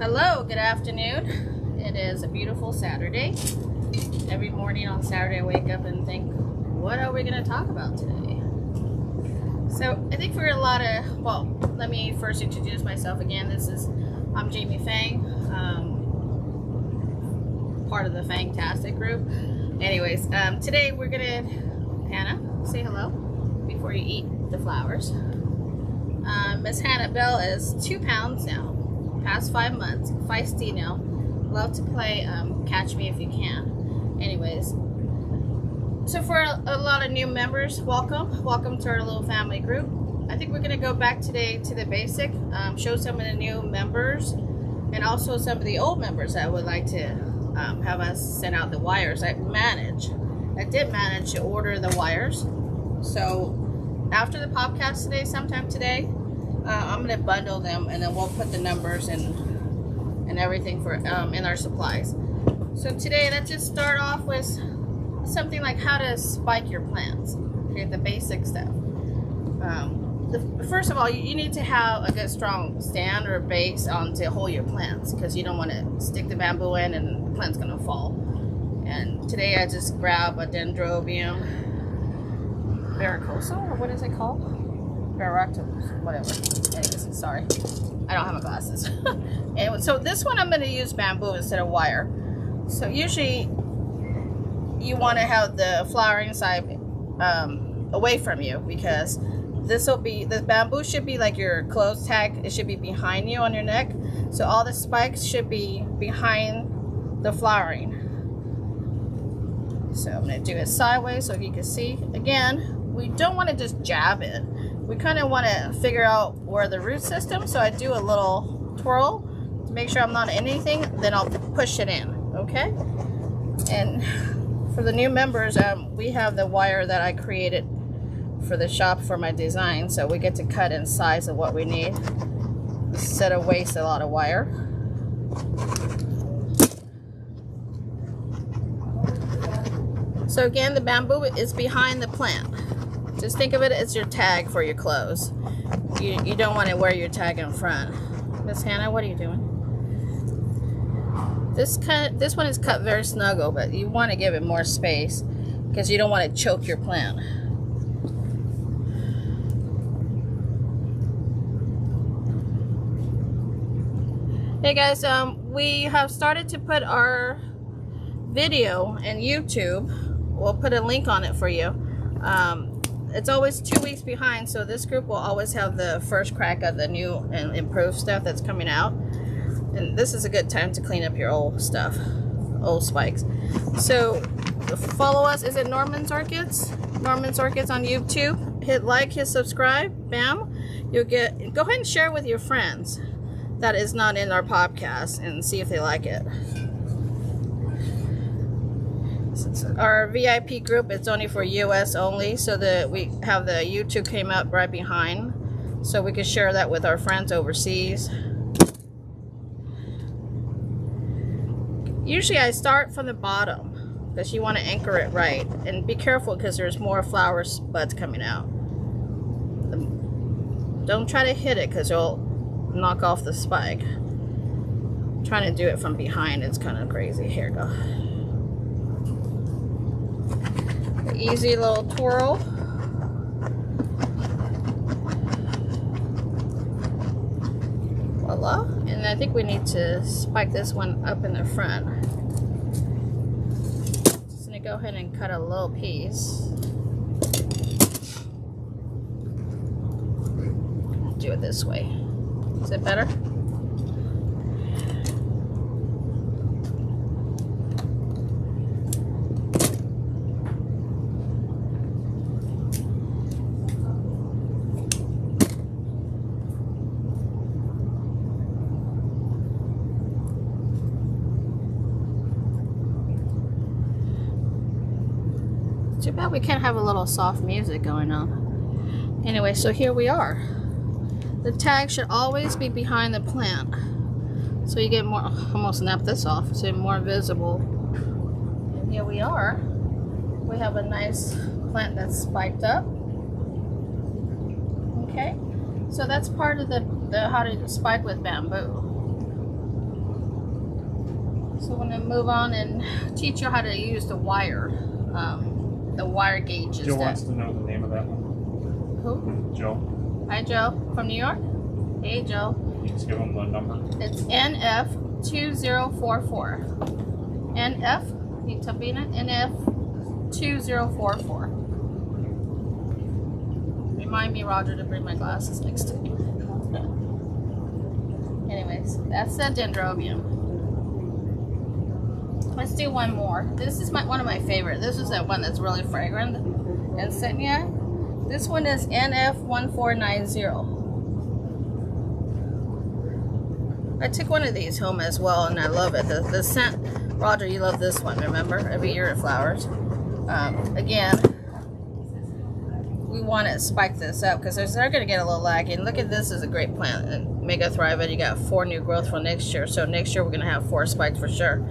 Hello, good afternoon. It is a beautiful Saturday. Every morning on Saturday I wake up and think, what are we going to talk about today? So I think for a lot of, well, let me first introduce myself again. I'm Jamie Fang, part of the Fangtastic group. Anyways, today we're going to, Hannah, say hello before you eat the flowers. Miss Hannah Bell is 2 pounds now. Past 5 months, feisty now, love to play catch me if you can. Anyways, so for a lot of new members, welcome to our little family group. I think we're going to go back today to the basic, show some of the new members and also some of the old members that would like to have us send out the wires. I did manage to order the wires, so after the podcast today, sometime today, I'm going to bundle them and then we'll put the numbers and everything for in our supplies. So today, let's just start off with something like how to spike your plants. Okay, the basic stuff. First of all, you need to have a good strong stand or base to hold your plants, because you don't want to stick the bamboo in and the plant's going to fall. And today I just grab a dendrobium varicosum, or what is it called? Whatever. Anyways, sorry, I don't have my glasses. Anyway, so this one I'm going to use bamboo instead of wire. So usually you want to have the flowering side away from you, because the bamboo should be like your clothes tag. It should be behind you on your neck. So all the spikes should be behind the flowering. So I'm going to do it sideways so you can see. Again, we don't want to just jab it. We kind of want to figure out where the root system, so I do a little twirl to make sure I'm not anything, then I'll push it in, okay? And for the new members, we have the wire that I created for the shop for my design, so we get to cut in size of what we need instead of waste a lot of wire. So again, the bamboo is behind the plant. Just think of it as your tag for your clothes. You don't want to wear your tag in front. Miss Hannah, what are you doing? This one is cut very snuggle, but you want to give it more space because you don't want to choke your plant. Hey guys, we have started to put our video in YouTube. We'll put a link on it for you. It's always 2 weeks behind, so this group will always have the first crack of the new and improved stuff that's coming out. And this is a good time to clean up your old stuff, old spikes. So follow us. Is it Norman's Orchids? Norman's Orchids on YouTube. Hit like, hit subscribe. Bam. Go ahead and share with your friends that is not in our podcast and see if they like it. Our VIP group, it's only for US only, so that we have the YouTube came up right behind, so we can share that with our friends overseas. Usually I start from the bottom because you want to anchor it right, and be careful because there's more flower buds coming out. Don't try to hit it because you'll knock off the spike. Trying to do it from behind, it's kind of crazy. Here we go. Easy little twirl. Voila. And I think we need to spike this one up in the front. Just gonna go ahead and cut a little piece. Do it this way. Is it better? Too bad we can't have a little soft music going on. Anyway, so here we are. The tag should always be behind the plant, so you get more, almost snap this off, so it's more visible. And here we are. We have a nice plant that's spiked up. Okay, so that's part of the how to spike with bamboo. So I'm going to move on and teach you how to use the wire gauges. Joe wants to know the name of that one. Who? Joe. Hi, Joe. From New York? Hey, Joe. You just give him the number. It's NF2044. NF, need to be in it? NF2044. Remind me, Roger, to bring my glasses next to me. Anyways, that's the dendrobium. Let's do one more. This is one of my favorite. This is that one that's really fragrant. Insignia. This one is NF1490. I took one of these home as well, and I love it. The scent, Roger, you love this one, remember? Every year it flowers. Again, we want to spike this up because they're going to get a little laggy. And look at this, is a great plant. And Mega Thrive, and you got 4 new growth for next year. So next year we're going to have 4 spikes for sure.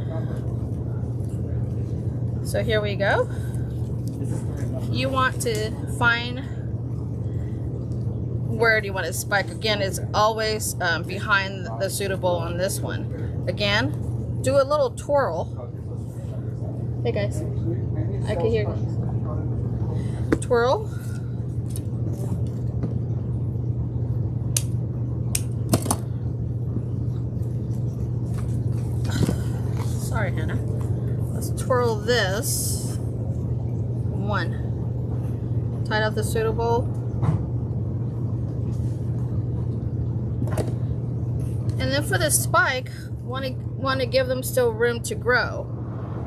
So here we go. You want to find where do you want to spike. Again, it's always behind the suitable on this one. Again, do a little twirl. Hey guys, I can hear you. Twirl. Sorry, Hannah. Let's twirl this. 1. Tied up the suitable. And then for the spike, want to give them still room to grow.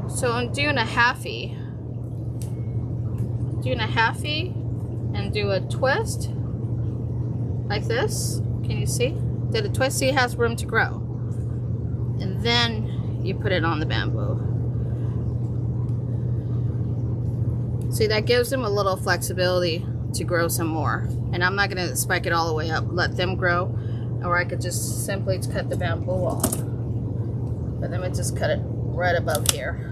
So I'm doing a halfie. And do a twist like this. Can you see? Did a twist, see it has room to grow. And then you put it on the bamboo. See, that gives them a little flexibility to grow some more. And I'm not going to spike it all the way up. Let them grow. Or I could just simply cut the bamboo off. But then we just cut it right above here.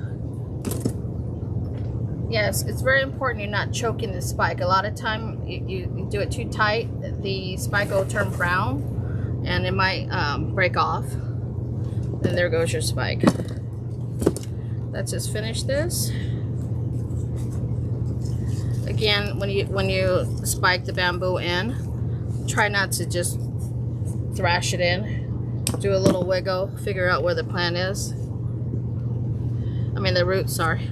Yes, it's very important you're not choking the spike. A lot of time you do it too tight, the spike will turn brown and it might break off. And there goes your spike. Let's just finish this. Again, when you spike the bamboo in, try not to just thrash it in. Do a little wiggle, figure out where the plant is. I mean the root, sorry.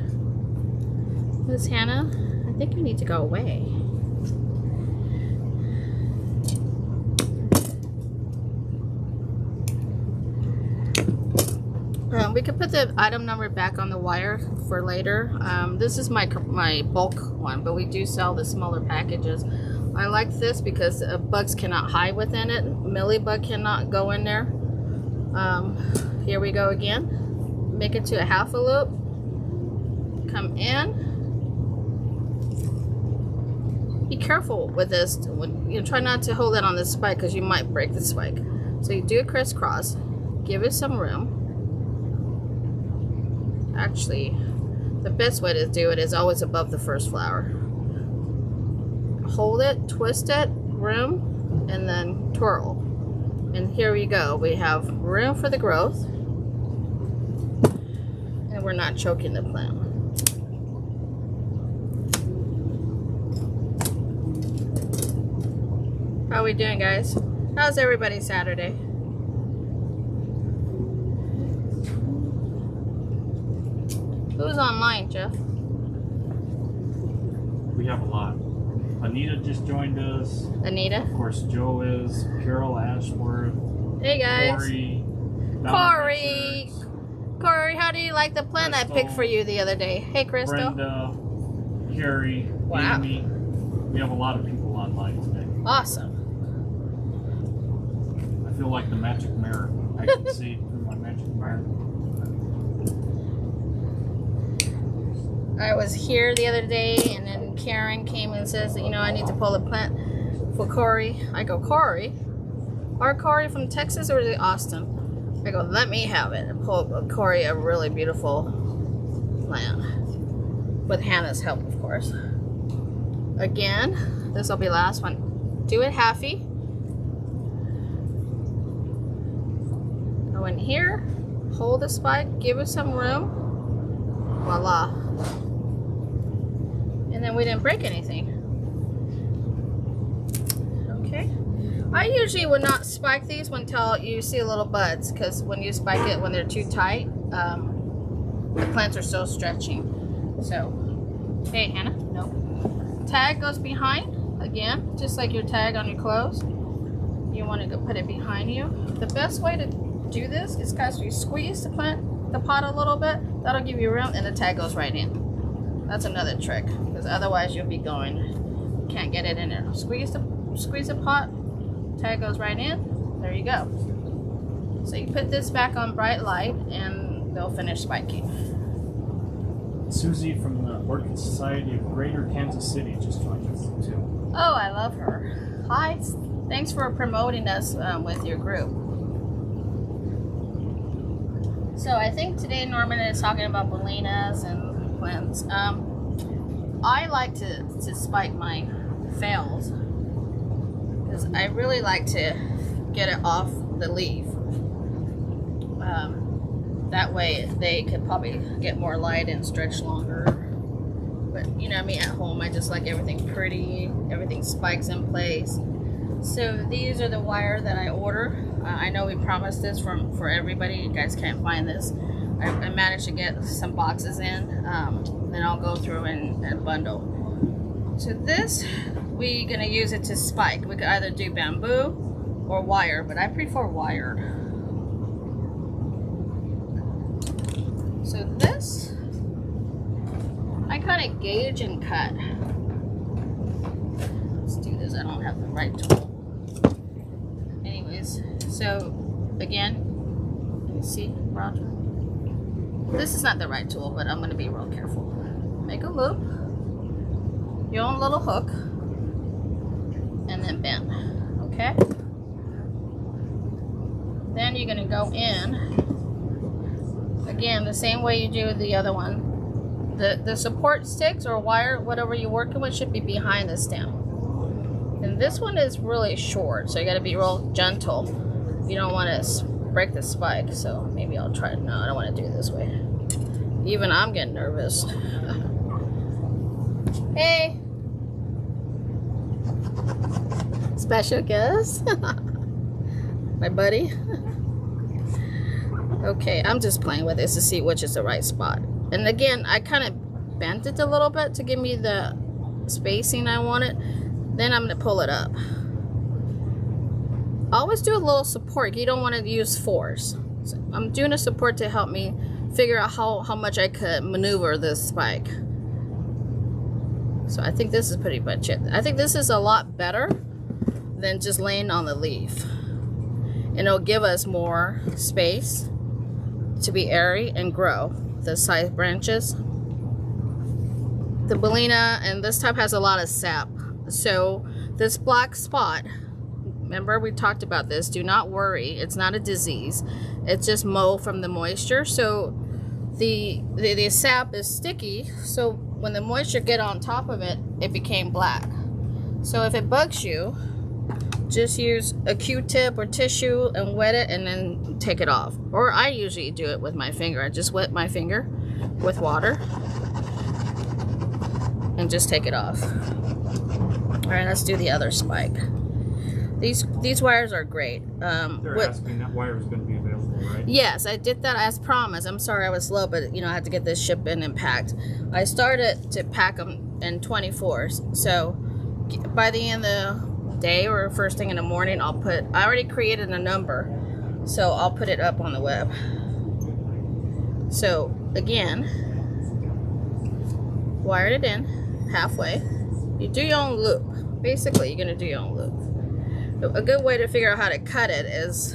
Miss Hannah, I think you need to go away. We could put the item number back on the wire for later. This is my bulk one, but we do sell the smaller packages. I like this because bugs cannot hide within it. Millibug cannot go in there. Here we go again. Make it to a half a loop. Come in. Be careful with this. Try not to hold it on the spike because you might break the spike. So you do a crisscross. Give it some room. Actually, the best way to do it is always above the first flower. Hold it, twist it, room, and then twirl. And here we go. We have room for the growth. And we're not choking the plant. How are we doing, guys? How's everybody Saturday? Who's online, Jeff? We have a lot. Anita just joined us. Anita? Of course, Joe is. Carol Ashworth. Hey, guys. Corey. Corey, how do you like the plant I picked for you the other day? Hey, Crystal. Brenda. Carrie. Wow. Amy. We have a lot of people online today. Awesome. I feel like the magic mirror. I can see through my magic mirror. I was here the other day, and then Karen came and says that, I need to pull a plant for Corey. I go, Corey? Are Corey from Texas or is it Austin? I go, let me have it. And pull Corey a really beautiful plant. With Hannah's help, of course. Again, this will be the last one. Do it halfy. Go in here. hold the spike, give it some room. Voila. And then we didn't break anything. Okay. I usually would not spike these until you see little buds, because when you spike it when they're too tight, the plants are still stretching. So, hey Hannah, no. Tag goes behind, again, just like your tag on your clothes. You want to go put it behind you. The best way to do this is because you squeeze the pot a little bit, that'll give you room, and the tag goes right in. That's another trick, because otherwise you'll be going, can't get it in there. Squeeze the pot, tag goes right in, there you go. So you put this back on bright light and they'll finish spiking. Susie from the Orchid Society of Greater Kansas City just joined us too. Oh, I love her. Hi, thanks for promoting us with your group. So I think today Norman is talking about bellinas and plants. I like to spike my phals because I really like to get it off the leaf. That way they could probably get more light and stretch longer. But you know me, at home I just like everything pretty, everything spikes in place. So these are the wire that I order. I know we promised this for everybody. You guys can't find this. I managed to get some boxes in. Then I'll go through and bundle. So this, we're gonna use it to spike. We could either do bamboo or wire, but I prefer wired. So this, I kind of gauge and cut. Let's do this. I don't have the right tool. Anyways, so again, you see, Roger? This is not the right tool, but I'm going to be real careful. Make a loop, your own little hook, and then bend, okay? Then you're going to go in, again, the same way you do the other one. The support sticks or wire, whatever you're working with, should be behind the stem. And this one is really short, so you got to be real gentle. You don't want to break the spike, so maybe I'll try it. No, I don't want to do it this way. Even I'm getting nervous. Hey! Special guest? My buddy? Okay, I'm just playing with this to see which is the right spot. And again, I kind of bent it a little bit to give me the spacing I wanted. Then I'm going to pull it up. Always do a little support. You don't want to use force. So I'm doing a support to help me figure out how much I could maneuver this spike. So I think this is pretty much it. I think this is a lot better than just laying on the leaf. And it'll give us more space to be airy and grow the side branches. The bellina and this type has a lot of sap. So this black spot, remember we talked about this, do not worry, it's not a disease, it's just mold from the moisture. So the sap is sticky, so when the moisture get on top of it, it became black. So if it bugs you, just use a Q-tip or tissue and wet it and then take it off. Or I usually do it with my finger. I just wet my finger with water and just take it off. All right, let's do the other spike. These wires are great. They're asking that wire is going to be available, right? Yes, I did that as promised. I'm sorry I was slow, but you know I had to get this shipped in and packed. I started to pack them in 24s, so by the end of the day or first thing in the morning, I already created a number, so I'll put it up on the web. So again, wired it in halfway. You do your own loop. Basically, you're gonna do your own loop. A good way to figure out how to cut it is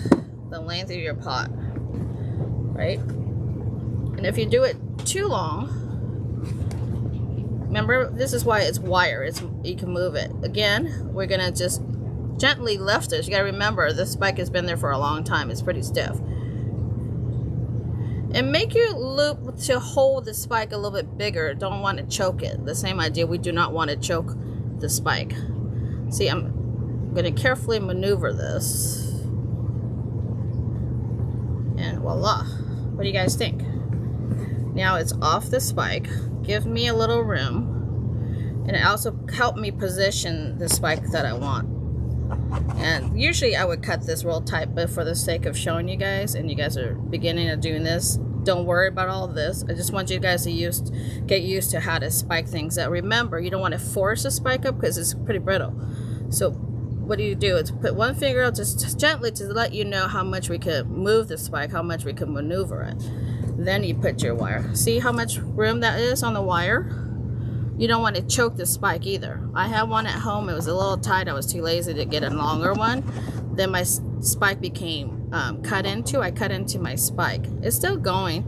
the length of your pot, right? And if you do it too long, remember, this is why it's wire. You can move it. Again, we're gonna just gently lift this. You gotta remember, this spike has been there for a long time. It's pretty stiff. And make your loop to hold the spike a little bit bigger. Don't want to choke it. The same idea, we do not want to choke the spike. See, I'm gonna carefully maneuver this. And voila. What do you guys think? Now it's off the spike. Give me a little room. And it also helped me position the spike that I want. And usually I would cut this real tight, but for the sake of showing you guys, and you guys are beginning of doing this, don't worry about all of this. I just want you guys to get used to how to spike things up. Remember, you don't want to force a spike up because it's pretty brittle. So what do? It's put one finger out just gently to let you know how much we could move the spike, how much we could maneuver it. Then you put your wire. See how much room that is on the wire? You don't want to choke the spike either. I had one at home. It was a little tight. I was too lazy to get a longer one. Then my spike became cut into. I cut into my spike. It's still going,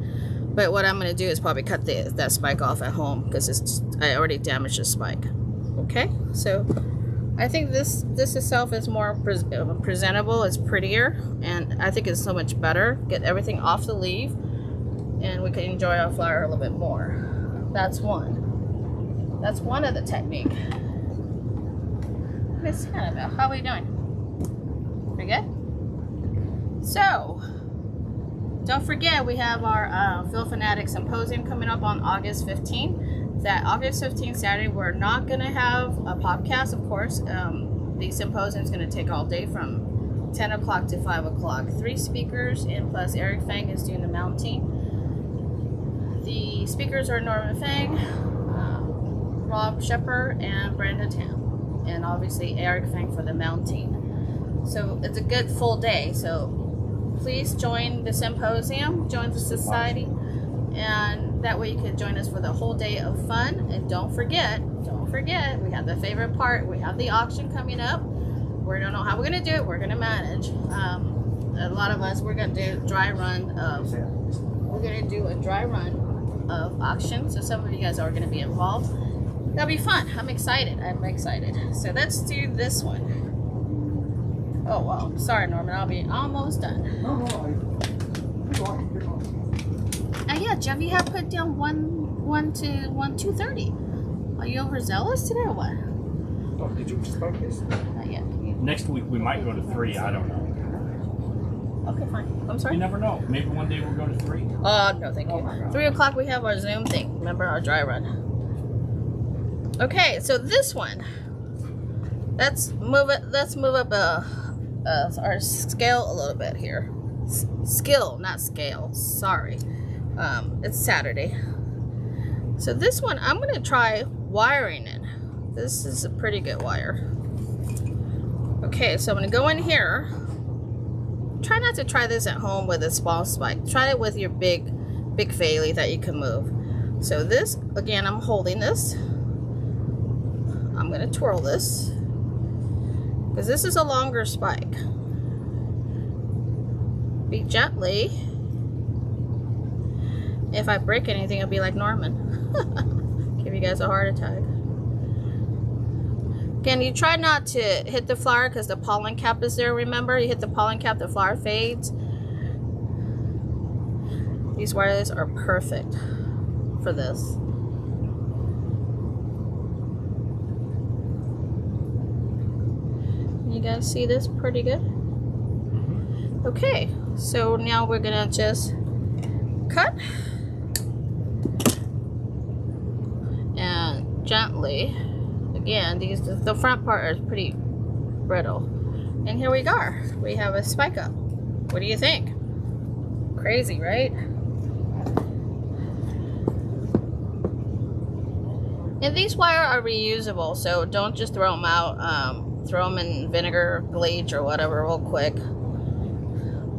but what I'm going to do is probably cut that spike off at home because I already damaged the spike. Okay, so I think this itself is more presentable. It's prettier, and I think it's so much better. Get everything off the leaf, and we can enjoy our flower a little bit more. That's one. That's one of the technique. Miss Annabelle, how are we doing? Pretty good? So, don't forget we have our Phil Fanatic Symposium coming up on August 15th. That August 15th Saturday, we're not going to have a podcast, of course. The symposium is going to take all day from 10 o'clock to 5 o'clock. 3 speakers, and plus Eric Fang is doing the mounting. The speakers are Norman Fang, Rob Shepard, and Brenda Tam. And obviously Eric Fang for the mounting. So it's a good full day. So please join the symposium, join the society, and that way you can join us for the whole day of fun. And don't forget, we have the favorite part. We have the auction coming up. We don't know how we're going to do it. We're going to manage. A lot of us, we're going to do a dry run of auction. So some of you guys are going to be involved. That'll be fun. I'm excited. So let's do this one. Oh, well, sorry, Norman. I'll be almost done. No, Yeah, Jeff, you have put down 230. Are you overzealous today or what? Oh, did you just focus? Not yet. Next week we might go to 3. I don't know. Okay, fine. I'm sorry. You never know. Maybe one day we'll go to 3. No, thank you. 3 o'clock we have our Zoom thing. Remember our dry run. Okay, so this one. Let's move up our scale a little bit here. Skill, not scale. Sorry. It's Saturday. So this one, I'm going to try wiring it. This is a pretty good wire. Okay, so I'm going to go in here. Try not to try this at home with a small spike. Try it with your big Phal Lee that you can move. So this, again, I'm holding this. I'm going to twirl this. Because this is a longer spike. Be gently. If I break anything, it'll be like Norman. Give you guys a heart attack. Again, you try not to hit the flower because the pollen cap is there, remember? You hit the pollen cap, the flower fades. These wires are perfect for this. You guys see this pretty good? Okay, so now we're gonna just cut and gently. Again, the front part is pretty brittle, and here we go. We have a spike up. What do you think? Crazy, right? And these wires are reusable, so don't just throw them out. Throw them in vinegar, bleach, or whatever real quick,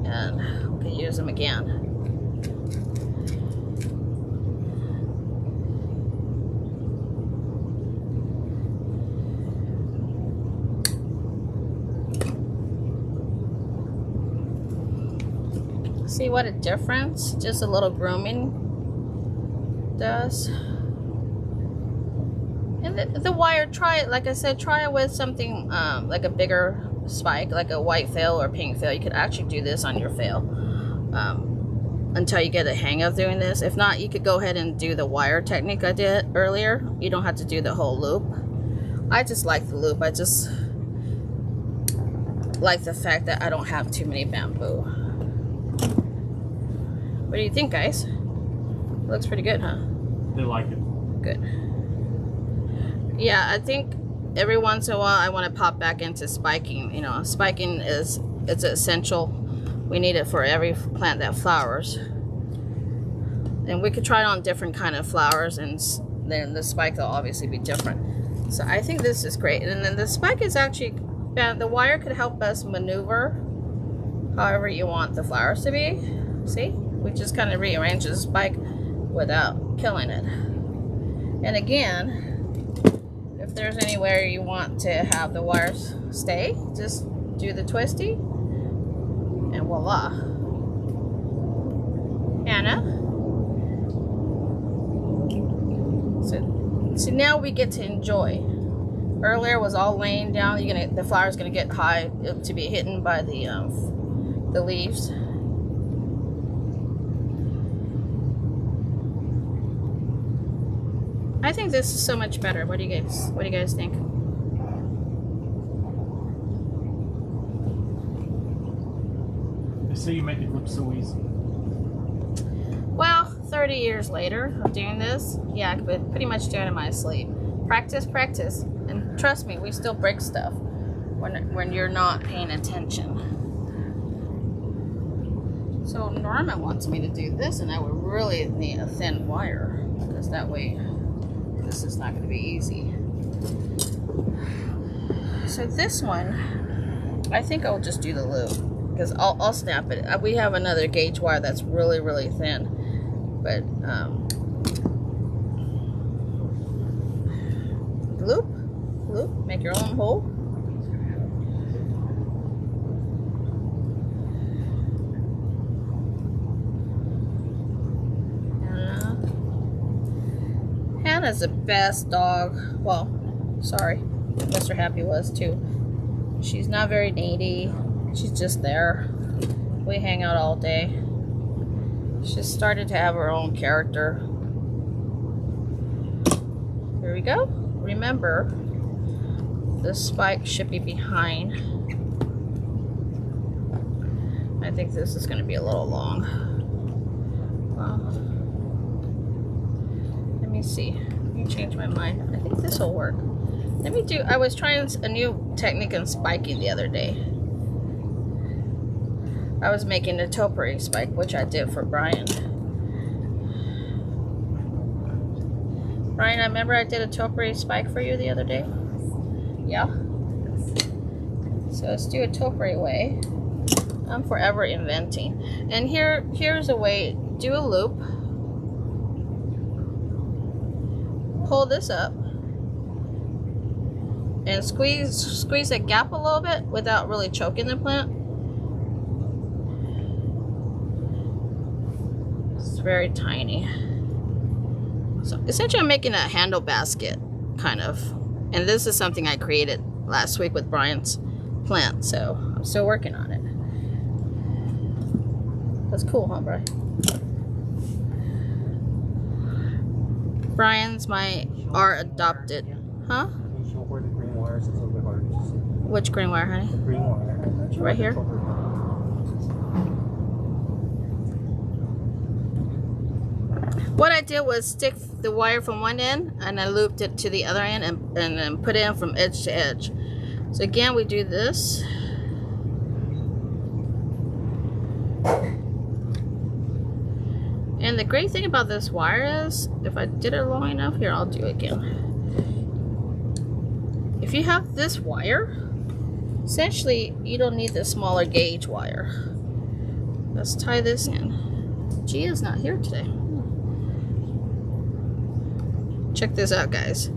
and we can use them again. See what a difference just a little grooming does. And the wire, try it, like I said, try it with something like a bigger spike, like a white Phal or pink Phal. You could actually do this on your Phal until you get a hang of doing this. If not, you could go ahead and do the wire technique I did earlier. You don't have to do the whole loop. I just like the loop. I just like the fact that I don't have too many bamboo. What do you think, guys? It looks pretty good, huh? They like it. Good. Yeah, I think every once in a while I want to pop back into spiking. You know, spiking it's essential. We need it for every plant that flowers. And we could try it on different kind of flowers, and then the spike will obviously be different. So I think this is great. And then the spike is actually, the wire could help us maneuver however you want the flowers to be. See? We just kind of rearrange the spike without killing it. And again, if there's anywhere you want to have the wires stay, just do the twisty, and voila. Hannah. So now we get to enjoy. Earlier was all laying down. The flower's gonna get high to be hidden by the leaves. I think this is so much better. What do you guys think? They say you make it look so easy. Well, 30 years later of doing this, yeah, I could pretty much do it in my sleep. Practice, practice, and trust me, we still break stuff when you're not paying attention. So Norman wants me to do this, and I would really need a thin wire, because that way this is not going to be easy. So this one, I think I'll just do the loop, because I'll snap it. We have another gauge wire that's really, really thin, but loop, make your own hole. Hannah's the best dog. Well, sorry, Mr. Happy was too. She's not very needy. She's just there. We hang out all day. She's started to have her own character. Here we go. Remember, the spike should be behind. I think this is going to be a little long. Well, let me see. Let me change my mind. I think this will work. I was trying a new technique in spiking the other day. I was making a topiary spike, which I did for Brian. Brian, I remember I did a topiary spike for you the other day. Yeah. So let's do a topiary way. I'm forever inventing. And here's a way. Do a loop. Pull this up. And squeeze that gap a little bit without really choking the plant. It's very tiny. So essentially I'm making a handle basket, kind of. And this is something I created last week with Brian's plant, so I'm still working on it. That's cool, huh, Brian? Brian's our adopted, huh? Where the green wires is a little bit harder to see. Which green wire, honey? The green wire. Right here? What I did was stick the wire from one end and I looped it to the other end and then put it in from edge to edge. So again, we do this. And the great thing about this wire is, if I did it long enough, here, I'll do it again. If you have this wire, essentially you don't need the smaller gauge wire. Let's tie this in. Gia's not here today. Check this out, guys.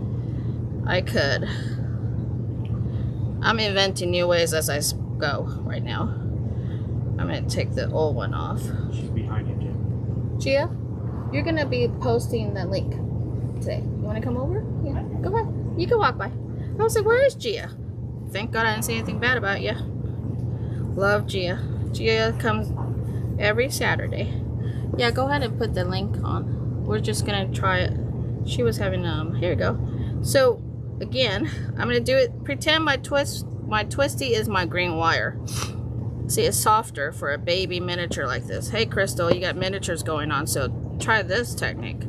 I'm inventing new ways as I go right now. I'm gonna take the old one off. She's behind you, Jim. Gia, you're gonna be posting the link today. You wanna come over? Yeah, go ahead. You can walk by. I was like, where is Gia? Thank God I didn't say anything bad about you. Love Gia. Gia comes every Saturday. Yeah, go ahead and put the link on. We're just gonna try it. She was having here we go. So again, I'm gonna do it. Pretend my twisty is my green wire. See, it's softer for a baby miniature like this. Hey, Crystal, you got miniatures going on, so try this technique.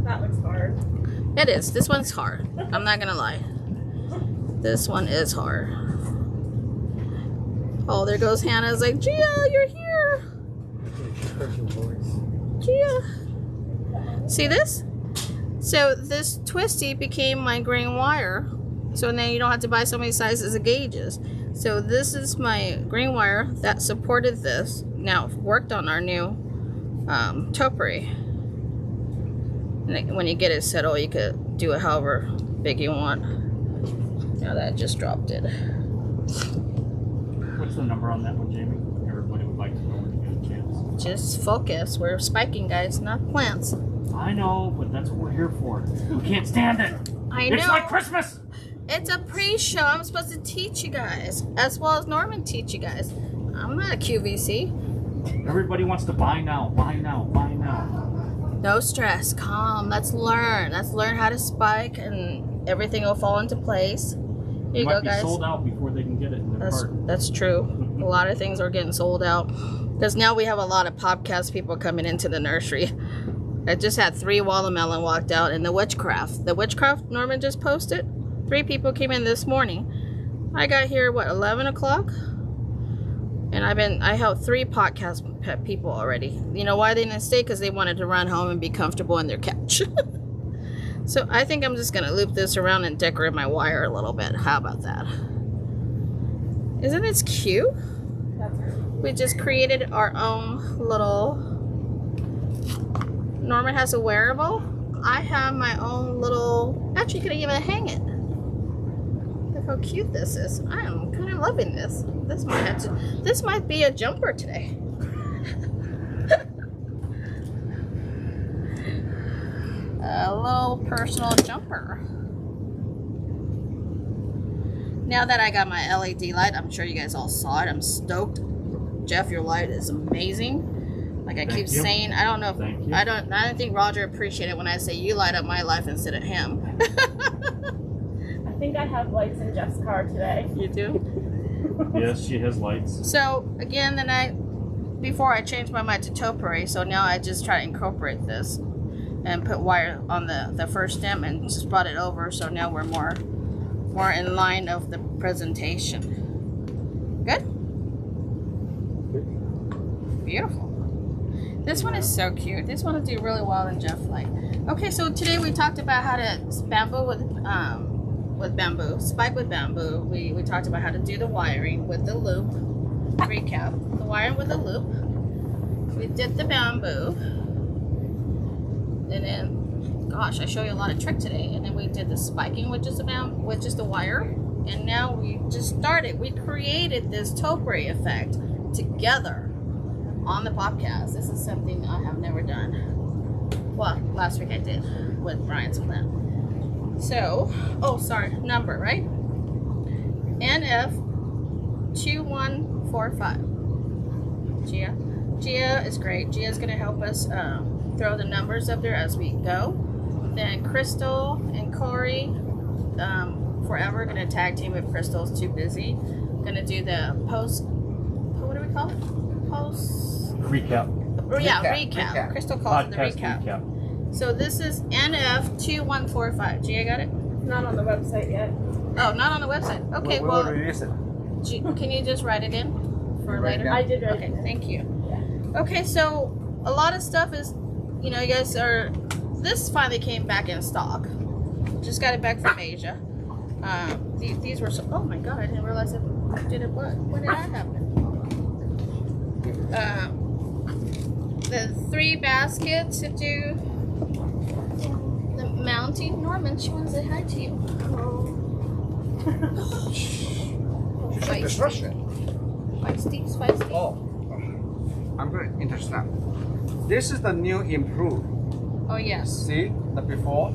That looks hard. It is. This one's hard. I'm not gonna lie. This one is hard. Oh, there goes Hannah. It's like, Gia, you're here. Gia. See this? So this twisty became my green wire. So now you don't have to buy so many sizes of gauges. So this is my green wire that supported this. Now worked on our new topiary. And when you get it settled, you could do it however big you want. Now that just dropped it. What's the number on that one, Jamie? Everybody would like to know when you get a chance. Just focus. We're spiking, guys, not plants. I know, but that's what we're here for. We can't stand it. I know. It's like Christmas. It's a pre-show. I'm supposed to teach you guys, as well as Norman teach you guys. I'm not a QVC. Everybody wants to buy now, buy now, buy now. No stress. Calm. Let's learn. Let's learn how to spike, and everything will fall into place. Here you go, guys. Sold out before they can get it in their cart. That's true. A lot of things are getting sold out because now we have a lot of podcast people coming into the nursery. I just had 3 watermelon walked out, and the witchcraft. The witchcraft Norman just posted. 3 people came in this morning. I got here, what, 11 o'clock? And I helped 3 podcast people already. You know why they didn't stay? Because they wanted to run home and be comfortable in their couch. So I think I'm just going to loop this around and decorate my wire a little bit. How about that? Isn't it cute? We just created our own little... Norman has a wearable. I have my own little... Actually, you could even hang it. Look how cute this is. I am kind of loving this. This might be a jumper today. A little personal jumper. Now that I got my LED light, I'm sure you guys all saw it. I'm stoked. Jeff, your light is amazing. Like I keep saying, I don't know if I don't think Roger appreciated when I say you light up my life instead of him. I think I have lights in Jeff's car today. You do? Yes, she has lights. So again, before I changed my mind to topiary, so now I just try to incorporate this and put wire on the first stem and just brought it over. So now we're more in line of the presentation. Good? Beautiful. This one is so cute. This one will do really well in Jeff light. Okay, so today we talked about how to bamboo with bamboo, spike with bamboo. We talked about how to do the wiring with the loop. Recap: the wiring with the loop. We did the bamboo, and then, gosh, I show you a lot of trick today. And then we did the spiking with just the wire. And now we just started. We created this topiary effect together on the podcast. This is something I have never done. Well, last week I did with Brian's plant. So, oh, sorry, number, right? NF2145. Gia is great. Gia's going to help us throw the numbers up there as we go. Then Crystal and Corey, forever going to tag team if Crystal's too busy. Going to do the post, what do we call it? Recap. Recap. Crystal calls it the recap. So this is NF2145. Gia got it? Not on the website yet. Oh, not on the website. Okay, well, can you just write it in for later? I did write it in. Okay, thank you. Yeah. Okay, so a lot of stuff is, you know, you guys are, this finally came back in stock. Just got it back from Asia. These were so, oh my god, I didn't realize it did it. When did that happen? The 3 baskets to do the mounting. Norman, she wants to say hi to you. Destruction. Feisty. Oh, I'm very interested. This is the new improved. Oh yes. See the before?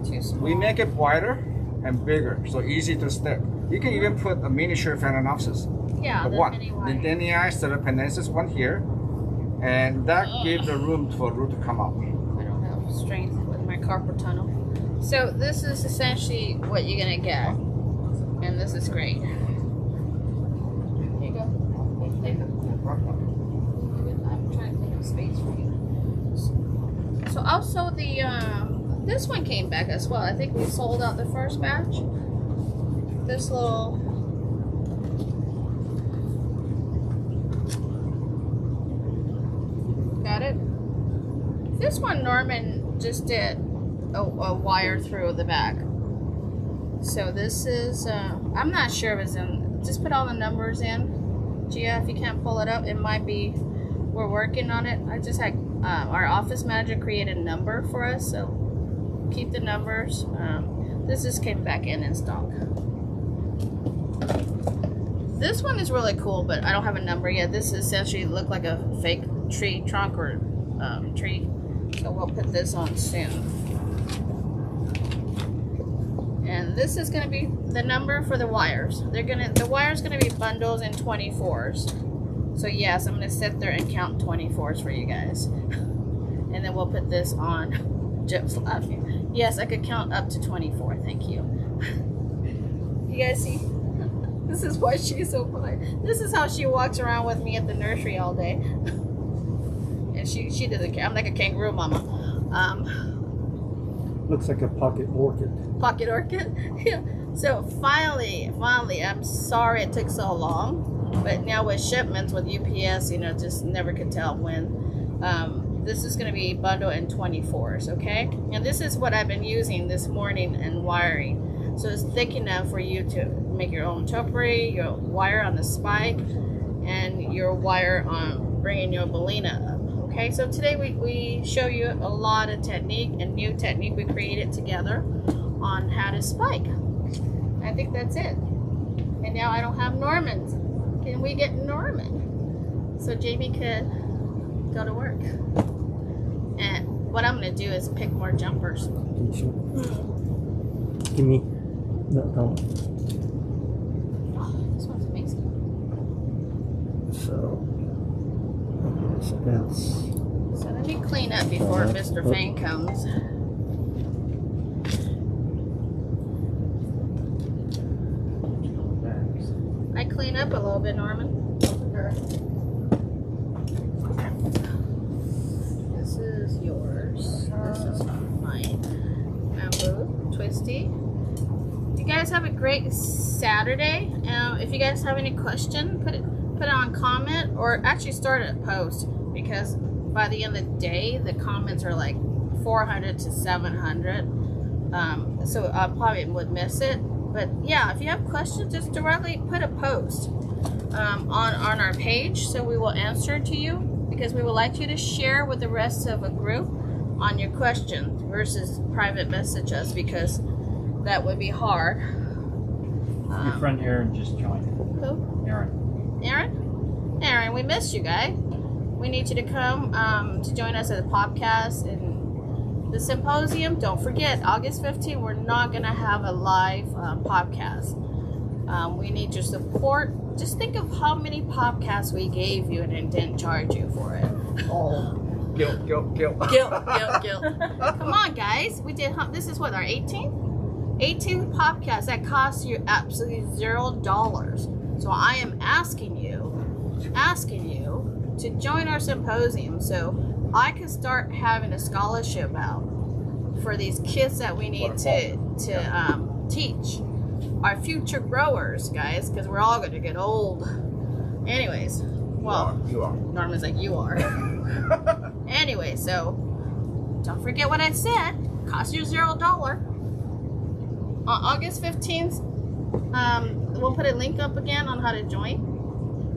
Too small. We make it wider and bigger, so easy to stick. You can even put a miniature Phalaenopsis. Yeah, the one. The Denii Celopenensis one here, and that gives the room for root to come out. I don't have strength with my carpal tunnel. So this is essentially what you're gonna get. this is great. Here you go. There you go. I'm trying to think of space for you. So also the this one came back as well. I think we sold out the first batch. This little got it. This one Norman just did a wire through the back. So this is I'm not sure if it's in. Just put all the numbers in. Gia, if you can't pull it up, it might be. We're working on it. I just had our office manager create a number for us, so keep the numbers. This just came back in stock. This one is really cool, but I don't have a number yet. This essentially look like a fake tree trunk or tree, so we'll put this on soon. And this is going to be the number for the wires. The wires going to be bundles in 24s. So yes, I'm going to sit there and count 24s for you guys. And then we'll put this on. Jim's laughing. Yes, I could count up to 24. Thank you. You guys see? This is why she's so polite. This is how she walks around with me at the nursery all day. And she doesn't care. I'm like a kangaroo mama. Looks like a pocket orchid. Pocket orchid? Yeah. So finally, I'm sorry it took so long. But now with shipments with UPS, you know, just never could tell when. This is going to be bundle in 24s, okay? And this is what I've been using this morning and wiring. So it's thick enough for you to make your own topiary, your wire on the spike, and your wire on bringing your bellina up. Okay, so today we show you a lot of technique and new technique we created together on how to spike. I think that's it. And now I don't have Norman's. Can we get Norman? So Jamie could go to work. And what I'm going to do is pick more jumpers. Can you show? Give me. No. Oh, this one's amazing. So that's. So let me clean up before Mr. Fang comes. I clean up a little bit, Norman. This is yours. This is mine. Bamboo, twisty. You guys have a great Saturday. If you guys have any question, put it on comment or actually start a post, because by the end of the day the comments are like 400 to 700. So I probably would miss it. But yeah, if you have questions, just directly put a post on our page, so we will answer to you, because we would like you to share with the rest of a group on your questions versus private message us, because that would be hard. Your friend Aaron just joined. Who? Aaron, we missed you, guy. We need you to come to join us at the podcast and the symposium. Don't forget, August 15th, we're not going to have a live podcast. We need your support. Just think of how many podcasts we gave you and didn't charge you for it. Oh, guilt. Guilt. Come on, guys. We did. This is what, our 18th podcast that costs you absolutely $0. So I am asking you to join our symposium, so I can start having a scholarship out for these kids that we need to teach our future growers, guys, because we're all going to get old. Anyways, well, you are. Norman's like, you are. Anyway, so don't forget what I said. Cost you $0. On August 15th, we'll put a link up again on how to join.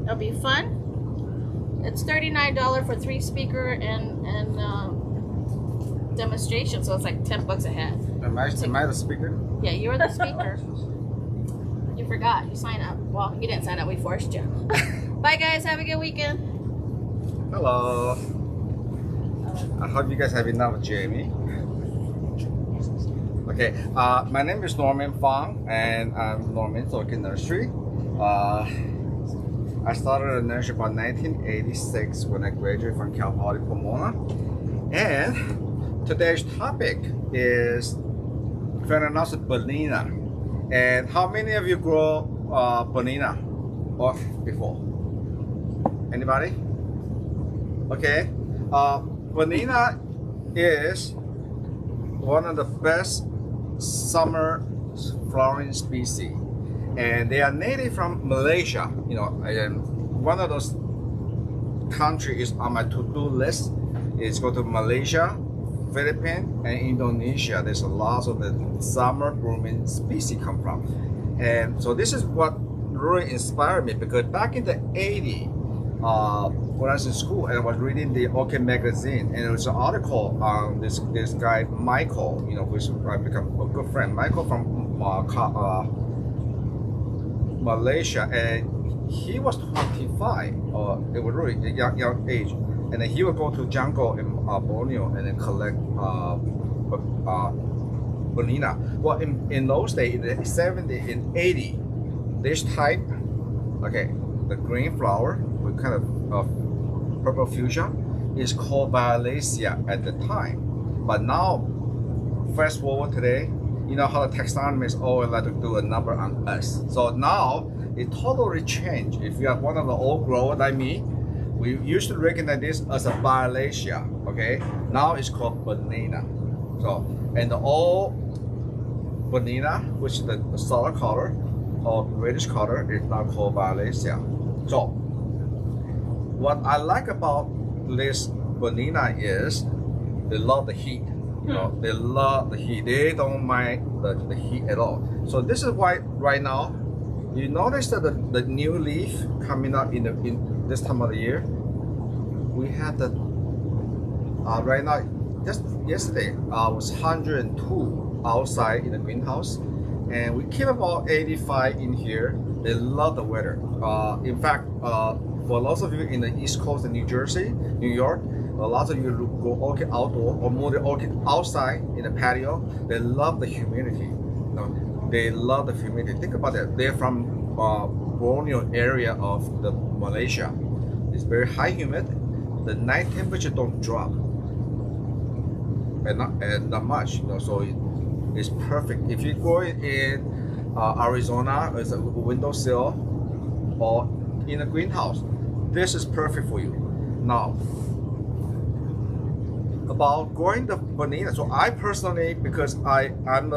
It'll be fun. It's $39 for 3 speaker and demonstration, so it's like $10 a head. Am I the speaker? Yeah, you're the speaker. You forgot. You signed up. Well, you didn't sign up. We forced you. Bye, guys. Have a good weekend. Hello. I hope you guys have enough, Jamie. Okay, my name is Norman Fang, and I'm Norman's Orchid Nursery. I started a nursery about 1986 when I graduated from Cal Poly Pomona. And today's topic is Phal bellina. And how many of you grow bellina off before? Anybody? Okay. Bellina is one of the best summer flowering species, and they are native from Malaysia. You know, and one of those countries is on my to-do list is go to Malaysia, Philippines, and Indonesia. There's a lot of the summer blooming species come from, and so this is what really inspired me, because back in the 80s, when I was in school and I was reading the Orchid magazine, and there was an article on this guy Michael, you know, which I become a good friend. Michael from Malaysia, and he was 25, it was really a young age, and then he would go to jungle in Borneo and then collect bellina. Well, in those days, in the 70s and 80s, this type, okay, the green flower with kind of purple fuchsia is called Violacea at the time. But now, fast forward today, you know how the taxonomists always like to do a number on us. So now it totally changed. If you are one of the old growers like me, we used to recognize this as a Violacea. Okay, now it's called bellina. So, and the old bellina, which is the solid color or reddish color, is now called Violacea. So, what I like about this bellina is they love the heat. You know, they love the heat. They don't mind the heat at all. So this is why right now, you notice that the new leaf coming up in this time of the year. We had the right now, just yesterday was 102 outside in the greenhouse, and we keep about 85 in here. They love the weather. In fact, for lots of you in the East Coast in New Jersey, New York, a lot of you go orchid outdoor or more the orchid outside in the patio. They love the humidity. You know, they love the humidity. Think about it. They're from Borneo area of the Malaysia. It's very high humid. The night temperature don't drop, and not much. You know, so it's perfect. If you grow it in Arizona, it's a windowsill or in a greenhouse, this is perfect for you. Now, about growing the bellina. So I personally, because I'm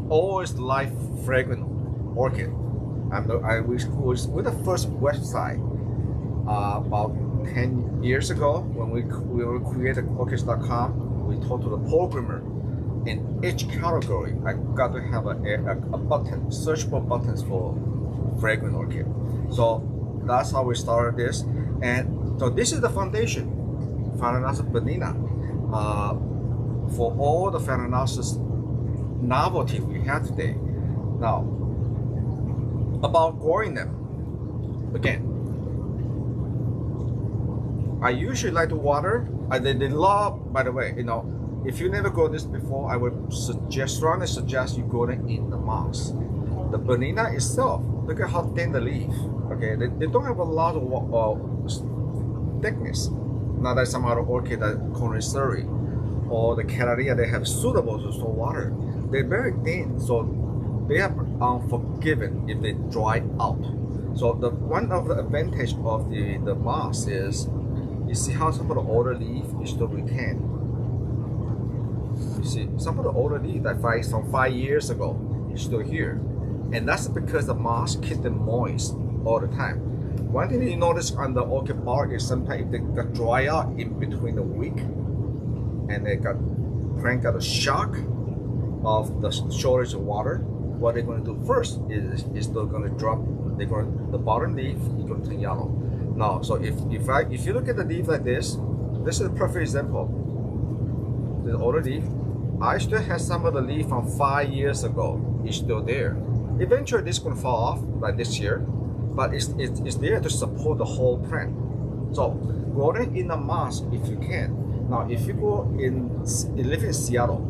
always like fragrant orchid. We're the first website about 10 years ago when we created orchids.com. We talked to the programmer. In each category, I got to have a button, searchable buttons for fragrant orchid. So that's how we started this. And so this is the foundation, Phalaenopsis bellina. For all the Phalaenopsis novelty we have today. Now, about growing them, again, I usually like to water. They love, by the way, you know, if you never grow this before, I would strongly suggest you grow it in the moss. The bellina itself, look at how thin the leaf. Okay, they don't have a lot of thickness. Not like some other orchid like Coniferae or the Kanani, they have suitable to store water. They're very thin, so they are unforgiving if they dry out. So one of the advantage of the moss is, you see how some of the older leaf is still retained. You see, some of the older leaf that from 5 years ago is still here. And that's because the moss keeps them moist all the time. One thing you notice on the orchid bark is sometimes if they got dry out in between the week and they got a shock of the shortage of water, what they're going to do first is they're going to drop, the bottom leaf is going to turn yellow. Now, so if you look at the leaf like this is a perfect example. The older leaf, I still have some of the leaf from 5 years ago. It's still there. Eventually, this is going to fall off like this year, but it's there to support the whole plant. So, grow it in the moss if you can. Now, if you you live in Seattle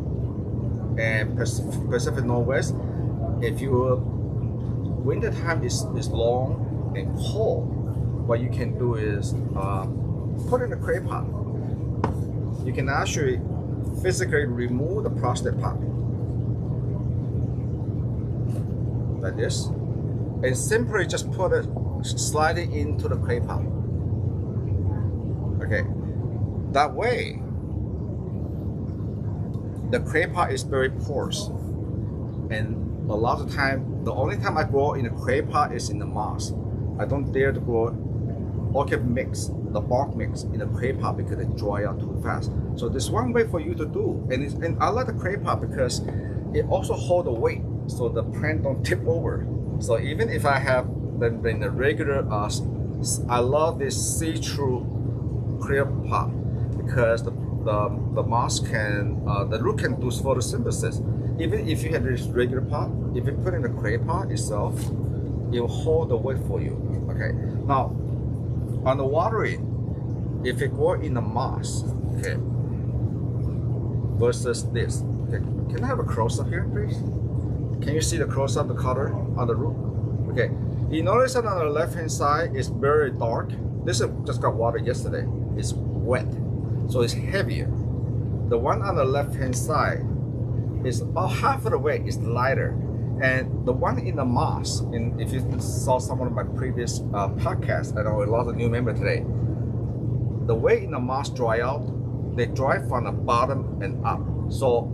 and Pacific Northwest, if your winter time is long and cold, what you can do is put it in a clay pot. You can actually physically remove the plastic pot like this, and simply just put it, slide it into the clay pot. Okay, that way the clay pot is very porous, and a lot of time, the only time I grow in a clay pot is in the moss. I don't dare to grow orchid mix, the bark mix in a clay pot because it dry out too fast. So there's one way for you to do, and I like the clay pot because it also hold the weight, so the plant don't tip over. So even if I have them in the regular, I love this see-through clear pot because the moss can, the root can do photosynthesis. Even if you have this regular pot, if you put in the clay pot itself, it will hold the weight for you. Okay. Now, on the watering, if you go in the moss, okay, versus this, okay, can I have a close-up here, please? Can you see the close-up, the color on the root? Okay, you notice that on the left-hand side is very dark. This just got watered yesterday. It's wet, so it's heavier. The one on the left-hand side is about half of the way is lighter. And the one in the moss, and if you saw some of my previous podcasts, I know a lot of new members today, the way in the moss dry out, they dry from the bottom and up. So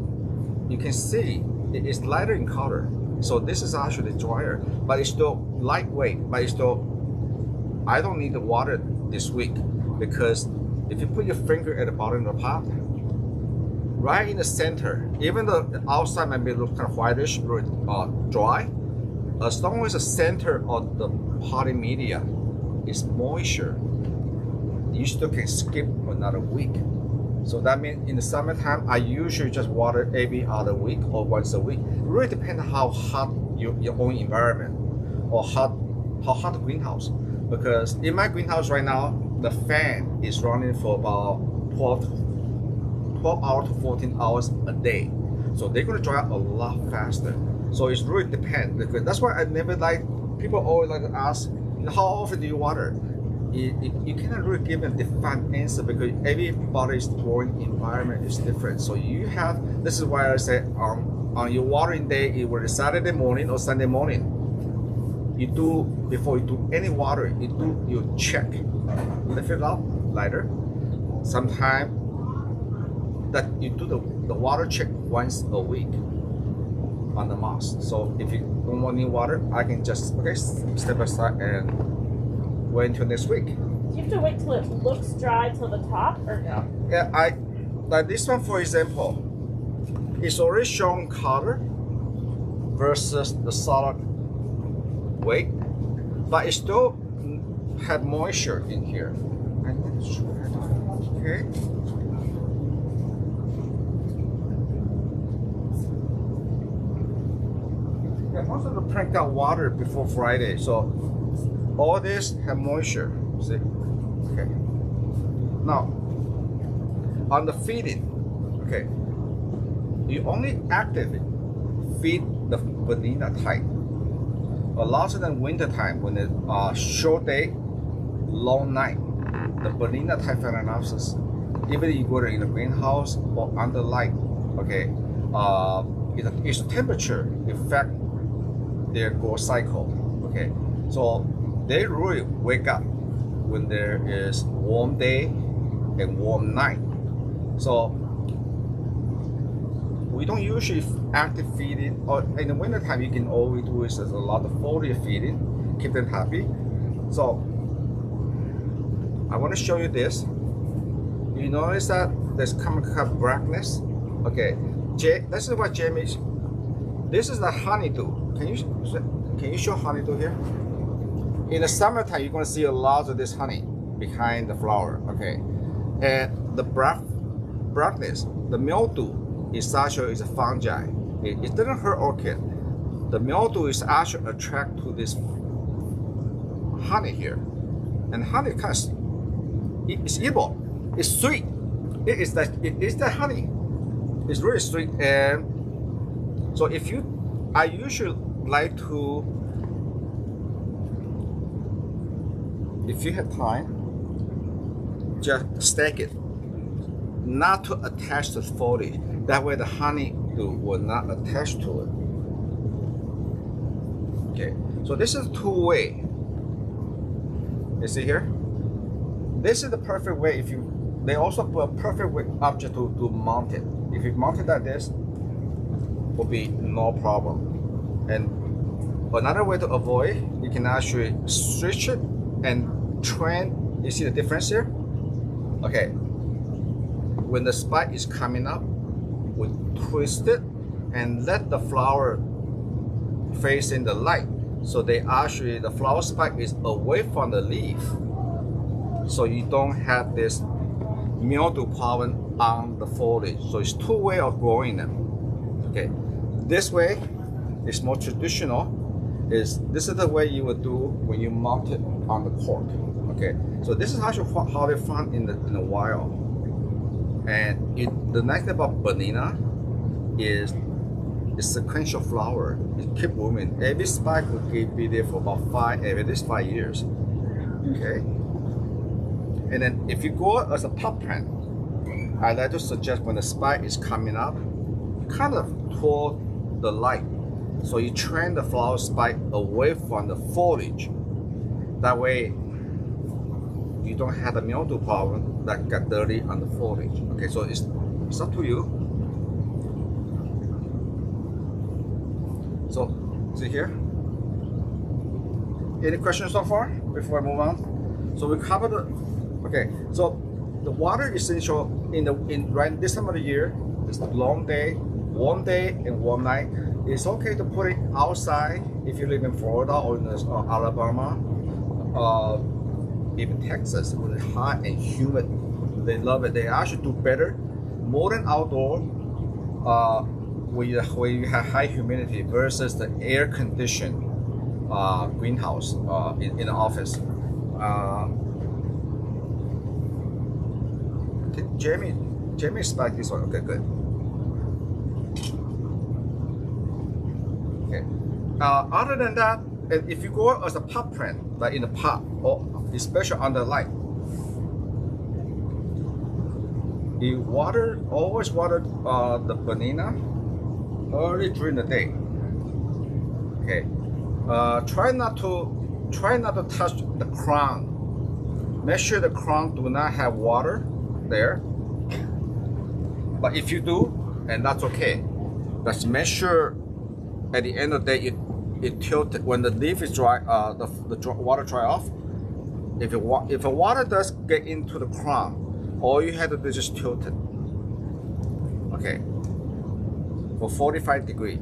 you can see it is lighter in color. So this is actually drier, but it's still lightweight, but it's still, I don't need to water this week because if you put your finger at the bottom of the pot, right in the center, even though the outside might be look kind of whitish, dry, as long as the center of the potting media is moisture, you still can skip another week. So that means in the summertime, I usually just water every other week or once a week. It really depends on how hot your own environment or how hot the greenhouse. Because in my greenhouse right now, the fan is running for about 12 hours to 14 hours a day. So they're going to dry out a lot faster. So it's really depends. Because that's why I never like, people always like to ask, how often do you water? You cannot really give a defined answer because everybody's growing environment is different. So you have, this is why I say on your watering day, it will be Saturday morning or Sunday morning. You do, before you do any watering, you do your check. Lift it up lighter. Sometime that you do the water check once a week on the moss. So if you don't want any water, I can just, okay, step aside and wait until next week. Do you have to wait till it looks dry till the top or no? Yeah, like this one for example, it's already shown color versus the solid weight, but it still had moisture in here. Okay. Yeah, most of the plant got water before Friday, so all this have moisture, see? Okay. Now, on the feeding, okay, you only actively feed the bellina type. A lot of them winter time, when it's short day, long night, the bellina type phalaenopsis, even if you go in the greenhouse or under light, okay, it's temperature affect their growth cycle, okay? So they really wake up when there is warm day and warm night. So we don't usually active feeding, or in the winter time you can always do is a lot of foliar feeding, keep them happy. So I want to show you this. You notice that there's common cup blackness. Okay, this is what Jamie. This is the honeydew. Can you show honeydew here? In the summertime, you're going to see a lot of this honey behind the flower. Okay, and the blackness, the mildew is actually a fungi. It doesn't hurt orchid. The mildew is actually attract to this honey here, and honey kind of, it's evil. It's sweet. It is the honey. It's really sweet, and so I usually like to, if you have time, just stack it, not to attach to the foliage. That way the honeydew will not attach to it. Okay, so this is two-way. You see here? This is the perfect way. If you, they also put a perfect way object to mount it. If you mount it like this, will be no problem. And another way to avoid, you can actually stretch it and train. You see the difference here? Okay. When the spike is coming up, we twist it and let the flower facing the light. So they actually, the flower spike is away from the leaf. So you don't have this mildew pollen on the foliage. So it's two ways of growing them. Okay. This way is more traditional. This is the way you would do when you mount it on the cork. Okay. So this is actually how they found in the wild. And the nice thing about bellina is the sequential flower. It keeps blooming. Every spike will be there for about at least 5 years. Okay. And then if you go as a pot plant, I like to suggest when the spike is coming up, kind of toward the light. So you train the flower spike away from the foliage. That way, you don't have the mildew problem that got dirty on the foliage. Okay, so it's up to you. So, see here. Any questions so far before I move on? So we covered the. Okay, so the water essential in right this time of the year is a long day, warm day and warm night. It's okay to put it outside if you live in Florida or in Alabama, even Texas, when it's hot and humid. They love it. They actually do better, more than outdoor, where you have high humidity versus the air-conditioned greenhouse in the office. Jamie spiked this one. Okay, good. Okay. Other than that, if you go as a pot plant, like in the pot, or especially under light, you always water the bellina early during the day. Okay. Try not to touch the crown. Make sure the crown do not have water there. But if you do, and that's okay. Just make sure at the end of the day it tilted when the leaf is dry. The water dry off. If the water does get into the crown, all you have to do is just tilt it. Okay. For 45 degrees,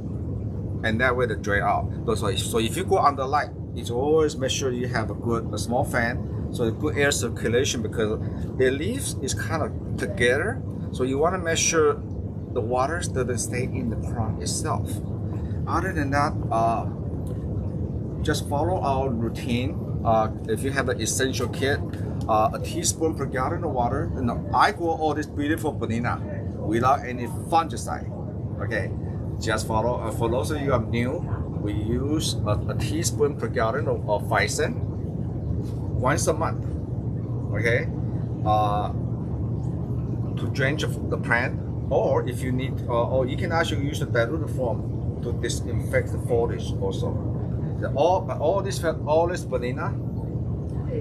and that way they dry out. So if you go under light, it's always make sure you have a small fan. So the good air circulation, because the leaves is kind of together. So you want to make sure the water doesn't stay in the crown itself. Other than that, just follow our routine. If you have the essential kit, a teaspoon per gallon of water. I grow all this beautiful bellina without any fungicide. Okay, just follow. For those of you who are new, we use a teaspoon per gallon of Physant once a month. Okay, to drench the plant, or if you need, or you can actually use the diluted form to disinfect the foliage also. All this bellina,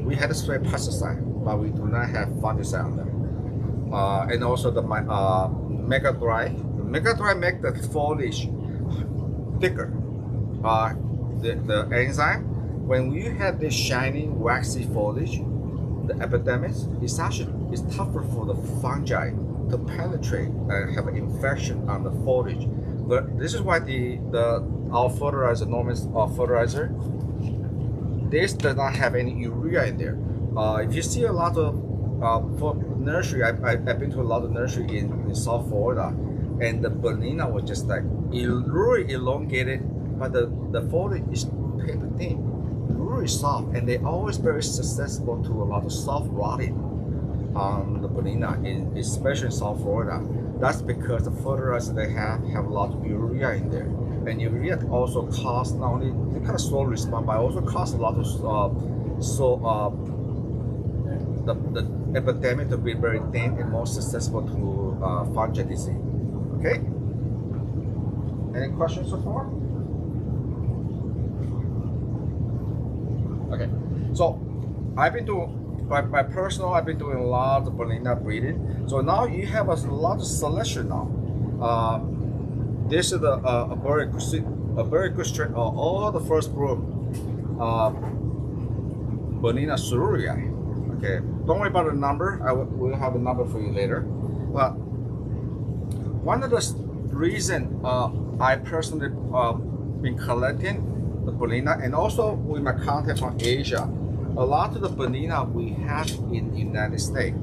we had to spray pesticide, but we do not have fungicide on them. And also the Mega Dry. Mega Dry make the foliage thicker. The enzyme, when you have this shiny, waxy foliage, the epidermis is tougher for the fungi to penetrate and have an infection on the foliage. But this is why our fertilizer, Norman's fertilizer, this does not have any urea in there. If you see a lot of nursery, I've been to a lot of nursery in South Florida, and the bellina was just like really elongated, but the foliage is paper thin, really soft, and they're always very susceptible to a lot of soft rotting on the bellina, especially in South Florida. That's because the fertilizer they have a lot of urea in there, and urea also causes not only they kind of slow respond, but also cause a lot of the epidemic to be very thin and more susceptible to fungal disease. Okay. Any questions so far? So I've been doing, by personal, I've been doing a lot of bellina breeding. So now you have a lot of selection now. This is a very good strain. All the first brood, bellina ceruleae. Okay, don't worry about the number. We'll have a number for you later. But one of the reason I personally been collecting the bellina, and also with my contact from Asia, a lot of the bellina we have in the United States.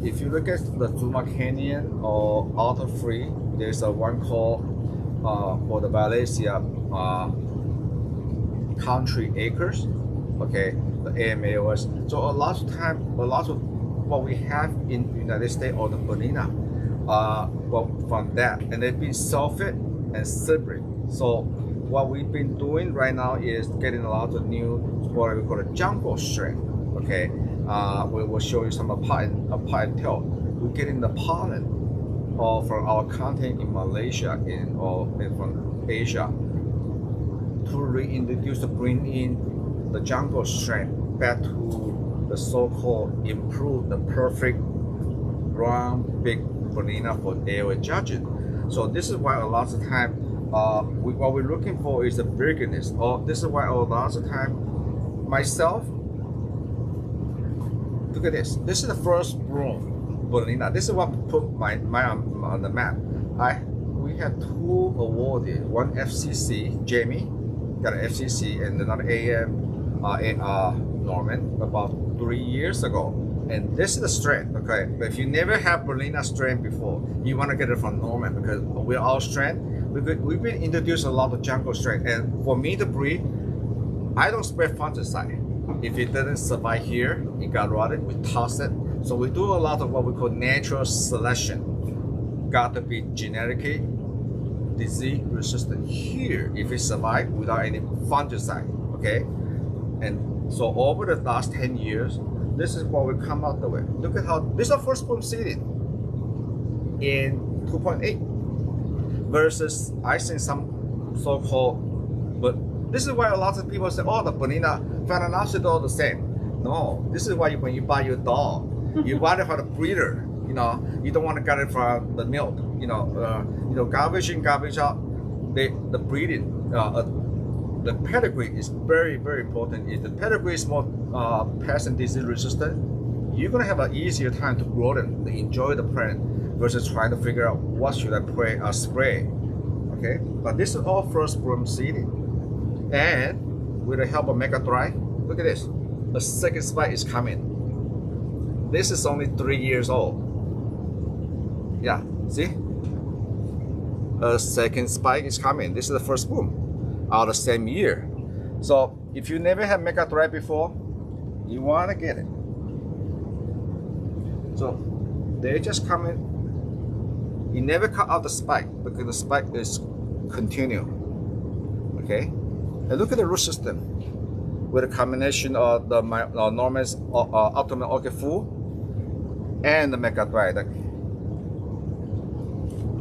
If you look at the Zuma Canyon or Alta Free, there's a one called for the Valencia country acres. Okay, the AMAOS. So a lot of what we have in the United States or the bellina, well, from that, and they've been sulfate and cyprid. So what we've been doing right now is getting a lot of new, what we call a jungle strain. Okay, we will show you some apart and tail. We're getting the pollen from our content in Malaysia and from Asia to reintroduce, to bring in the jungle strain back to the so-called improved, the perfect brown big bellina for AOA judging. So this is why a lot of time what we're looking for is the bigness. This is why a lot of time myself, look at this. This is the first broom bellina. This is what put my on the map. We had 2 awarded, one FCC, Jamie got an FCC, and another AM Norman about 3 years ago. And this is the strain, okay? But if you never have bellina strain before, you want to get it from Norman, because we're all strain. We've been introduced a lot of jungle strain, and for me to breed, I don't spray fungicide. If it didn't survive here, it got rotted, we toss it. So we do a lot of what we call natural selection. Got to be genetically disease resistant here if it survived without any fungicide, okay? And so over the last 10 years, this is what we come out the way. Look at how, this is our first bloom seeding in 2.8 versus I think some so-called, but this is why a lot of people say, oh, the bellina, Phalaenopsis are the same. No, this is why when you buy your dog, you buy it from the breeder. You know, you don't want to get it from the milk. Garbage in, garbage out. The breeding, the pedigree is very, very important. If the pedigree is more pest and disease resistant, you're gonna have an easier time to grow them, to enjoy the plant, versus trying to figure out what should I spray. Okay, but this is all first broom seeding, and with the help of Mega Dry, look at this. The second spike is coming. This is only 3 years old. Yeah, see? A second spike is coming. This is the first bloom out of the same year. So if you never had Mega Dry before, you want to get it. So they just come in. You never cut out the spike because the spike is continue. Okay, and look at the root system with a combination of the Norman's Ultimate Orchid Full and the Mega Dry.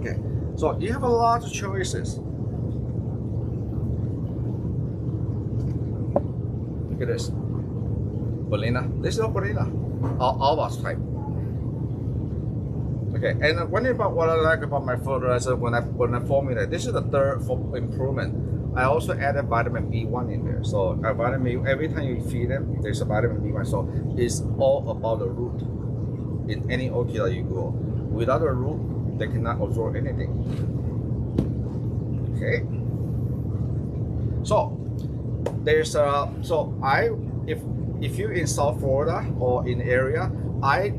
Okay, so you have a lot of choices. Look at this, bellina. This is a bellina, Alba's type. Okay, and one thing about what I like about my fertilizer when I formulate, this is the third improvement. I also added vitamin B1 in there. So vitamin, every time you feed them, there's a vitamin B1. So it's all about the root in any orchid that you grow. Without a root, they cannot absorb anything. Okay. So there's if you're in South Florida or in area, I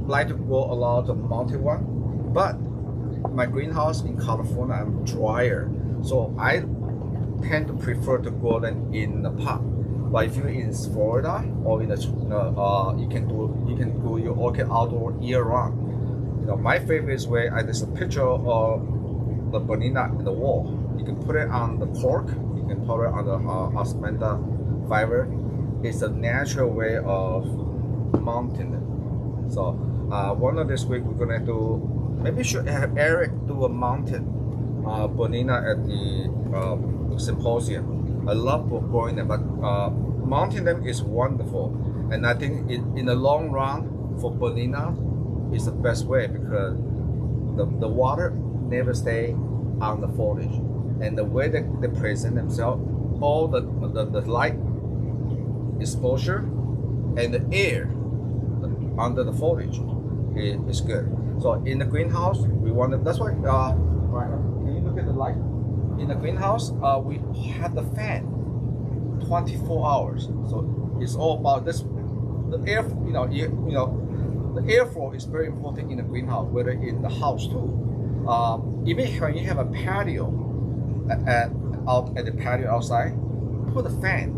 like to grow a lot of mountain one, but my greenhouse in California, I'm drier, so I tend to prefer to grow them in the pot. But if you're in Florida or in the you can do your orchid outdoor year round. My favorite way, there's a picture of the bellina in the wall. You can put it on the cork, you can put it on the osmanda fiber. It's a natural way of mounting it. So one of this week we're gonna do, maybe we should have Eric do a mounted bellina at the symposium. I love growing them, but mounting them is wonderful. And I think in the long run for bellina is the best way because the water never stay on the foliage, and the way that they present themselves, all the light exposure and the air under the foliage is good. So in the greenhouse, we want to, that's why, right, can you look at the light? In the greenhouse, we have the fan 24 hours. So it's all about this, the air, the airflow is very important in the greenhouse, whether in the house too. Even when you have a patio, out at the patio outside, put a fan,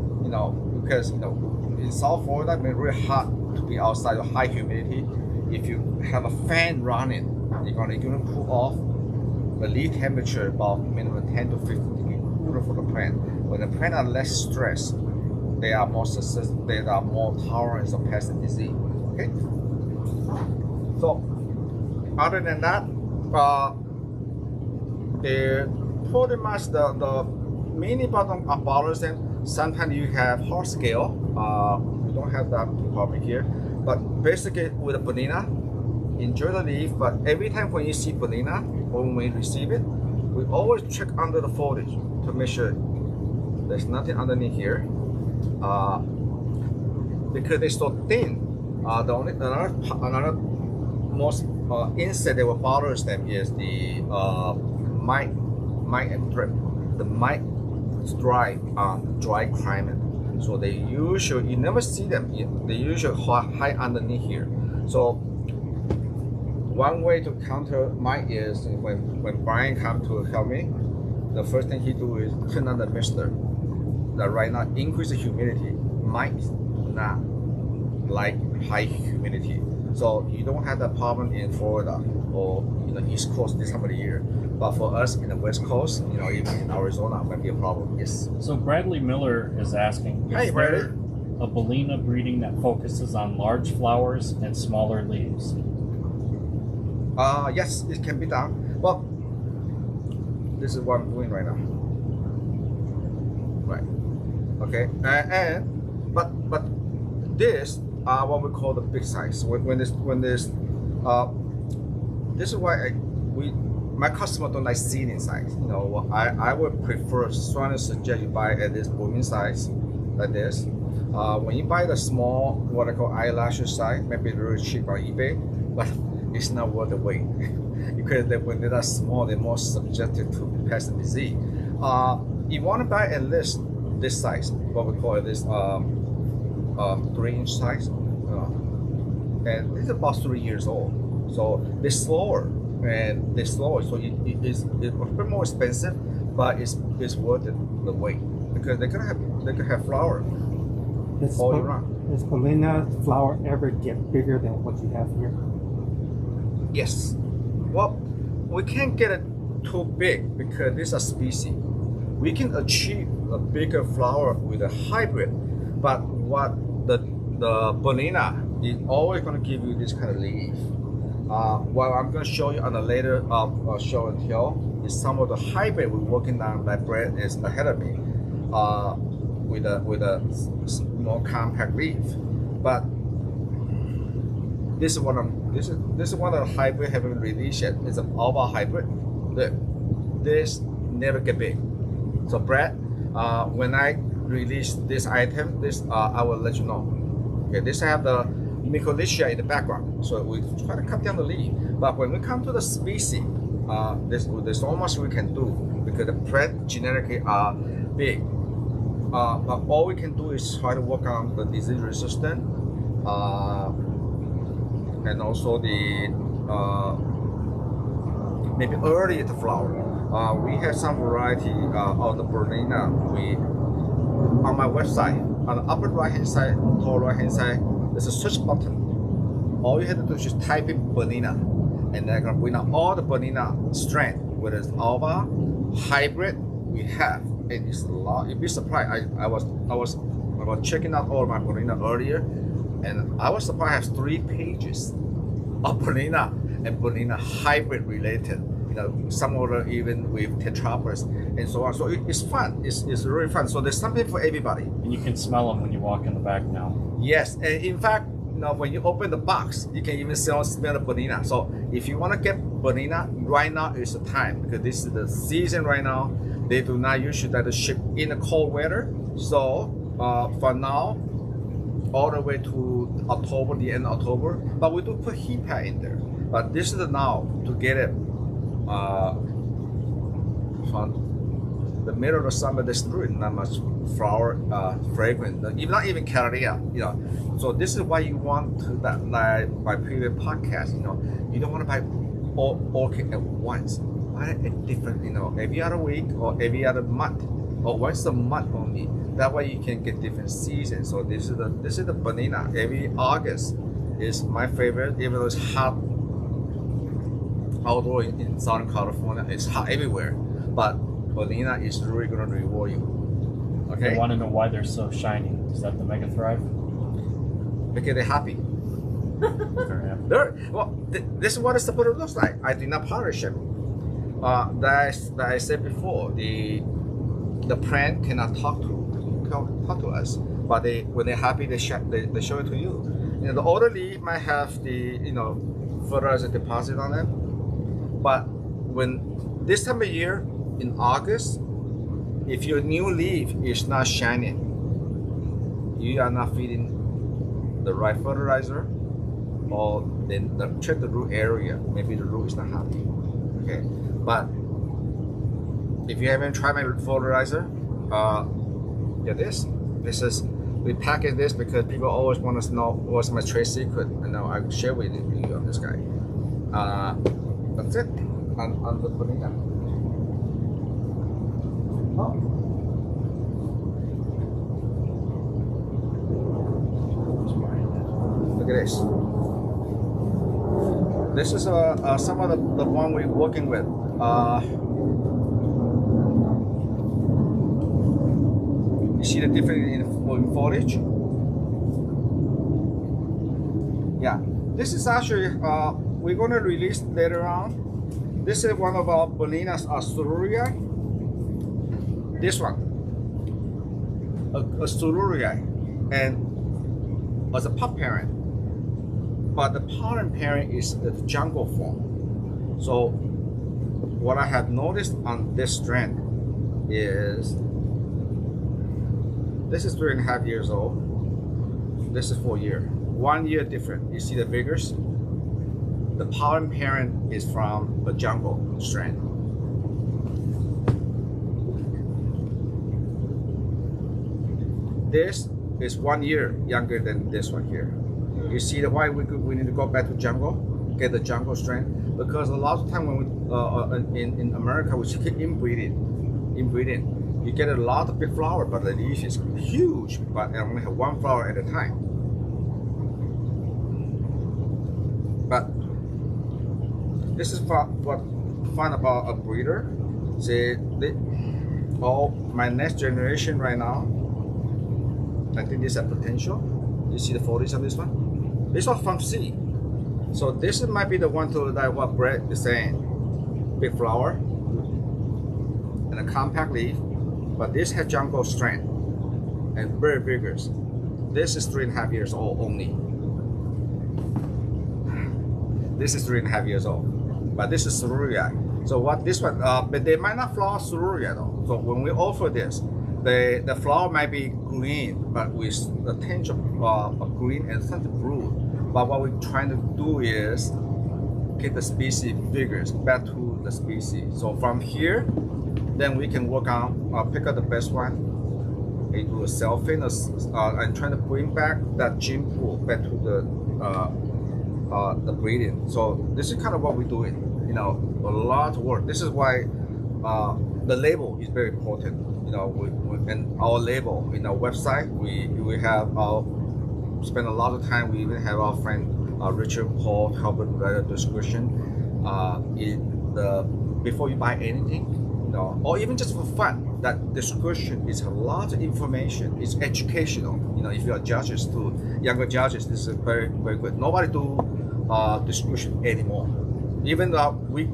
because in South Florida, it's really hot to be outside with high humidity. If you have a fan running, you're gonna cool off the leaf temperature about minimum 10 to 15 degrees cooler for the plant. When the plant are less stressed, they are more successful, they are more tolerant of pest and disease. Okay. So other than that, they're pretty much the mini bottom about them. Sometimes you have hard scale. We don't have that problem here. But basically with the bellina, enjoy the leaf, but every time when you see bellina or when we receive it, we always check under the foliage to make sure there's nothing underneath here. Because they're so thin, another most insect that will bother them is the mite and drip. The mite thrive on dry climate. So they usually, you never see them, they usually hide underneath here. So one way to counter mite is when Brian comes to help me, the first thing he do is turn on the mister. That right now increase the humidity. Mites do not like high humidity. So you don't have that problem in Florida or in the East Coast this time of the year. But for us in the West Coast, even in Arizona, might be a problem. Yes. So Bradley Miller is asking, is there a bellina breeding that focuses on large flowers and smaller leaves? Yes, it can be done. Well, this is what I'm doing right now. Right. Okay. But this are what we call the big size. This is why my customer don't like seeding size. I would prefer strongly suggest you buy at this blooming size like this. When you buy the small, what I call eyelashes size, maybe very cheap on eBay, but it's not worth the wait because when they are small, they're more subjected to pest and disease. You want to buy at least this size, what we call this 3-inch size, and it's about 3 years old. So they're slower. So it's a bit more expensive, but it's worth it the wait because they can have flower all year round. Does bellina flower ever get bigger than what you have here? Yes. Well, we can't get it too big because this is a species. We can achieve a bigger flower with a hybrid, but what the bellina is always going to give you this kind of leaf. What I'm going to show you on a later show and tell is some of the hybrid we're working on that Brett is ahead of me with a more compact leaf. But this is one of the hybrid haven't released yet. It's an alba hybrid. Look, this never get big. So Brett, when I release this item, I will let you know. Okay, this have the Mycorrhiza in the background, so we try to cut down the leaf. But when we come to the species, there's so much we can do because the plant genetically are big. But all we can do is try to work on the disease resistance and also the maybe early to flower. We have some variety of the bellina. On my website, on the upper right hand side, top right hand side, there's a search button. All you have to do is just type in bellina, and they're gonna bring out all the bellina strand, whether it's alba, hybrid, we have. And it's a lot. You'd be surprised. I was checking out all my bellina earlier, and I was surprised I have 3 pages of bellina and bellina hybrid related. some order even with tetrapods and so on. So it's fun. It's really fun. So there's something for everybody. And you can smell them when you walk in the back now. Yes, and in fact, when you open the box, you can even smell the bellina. So if you want to get bellina, right now is the time, because this is the season right now. They do not usually like to ship in the cold weather. So for now, all the way to October, the end of October, but we do put heat pad in there. But this is the now to get it from the middle of the summer. There's really not much flower fragrant, not even Camellia, So this is why you want to, that like my previous podcast, you don't want to buy all orchid at once. Buy it different, every other week or every other month or once a month only. That way you can get different seasons. So this is the bellina. Every August is my favorite, even though it's hot outdoor in Southern California. It's hot everywhere, but bellina is really gonna reward you. Okay. They want to know why they're so shiny. Is that the Mega Thrive? Because they're happy. They're happy. This is what it's supposed to look like. I did not polish them. That I said before, the plant cannot talk to us, but when they're happy, they show it to you. The older leaf might have the fertilizer deposit on it, but when this time of year in August, if your new leaf is not shining, you are not feeding the right fertilizer, or then check the root area. Maybe the root is not happy. Okay, but if you haven't tried my fertilizer, get this. We package this because people always want to know what's my trade secret, and now I share with you on this guy. That's it on the bellina. Oh. Look at this. This is some of the one we're working with. You see the difference in foliage? Yeah, this is actually we're going to release later on. This is one of our bellinas, Sururia. This one, a Sururia, and as a pup parent, but the pollen parent is the jungle form. So what I have noticed on this strand is this is 3.5 years old. This is 4 years. 1 year different. You see the figures? The pollen parent is from the jungle strand. This is 1 year younger than this one here. You see why we need to go back to jungle, get the jungle strain, because a lot of time when we in America we keep inbreeding. You get a lot of big flower, but the leaf is huge, but I only have one flower at a time. But this is what fun about a breeder. See, my next generation right now, I think there's a potential. You see the foliage on this one? This one from seed. So this might be the one to like what Brett is saying. Big flower and a compact leaf, but this has jungle strand and very vigorous. This is 3.5 years old only. This is 3.5 years old, but this is Sururia. So what this one, but they might not flower Sururia though. So when we offer this, the flower might be green, but with a tinge of green and some blue. But what we're trying to do is get the species vigorous back to the species. So from here, then we can work on pick out the best one and do a selfing and trying to bring back that gene pool back to the breeding. So this is kind of what we're doing. A lot of work. This is why the label is very important. And our label in our website, we have spend a lot of time. We even have our friend Richard Paul help us write a description. Before you buy anything, or even just for fun, that description is a lot of information. It's educational. If you are judges too, younger judges, this is very very good. Nobody do description anymore. Even though we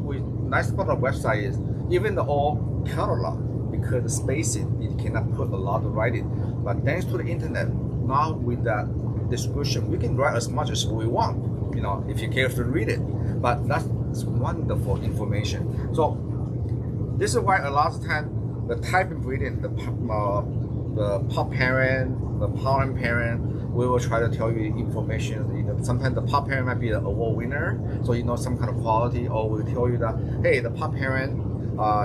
nice part of the website is even the old catalog, because the spacing, it cannot put a lot of writing. But thanks to the internet, now with that description, we can write as much as we want, you know, if you care to read it. But that's wonderful information. So this is why a lot of time the type ingredient, the pop parent, the pollen parent, we will try to tell you information. You know, sometimes the pop parent might be an award winner, so you know some kind of quality, or we'll tell you that, hey, the pop parent,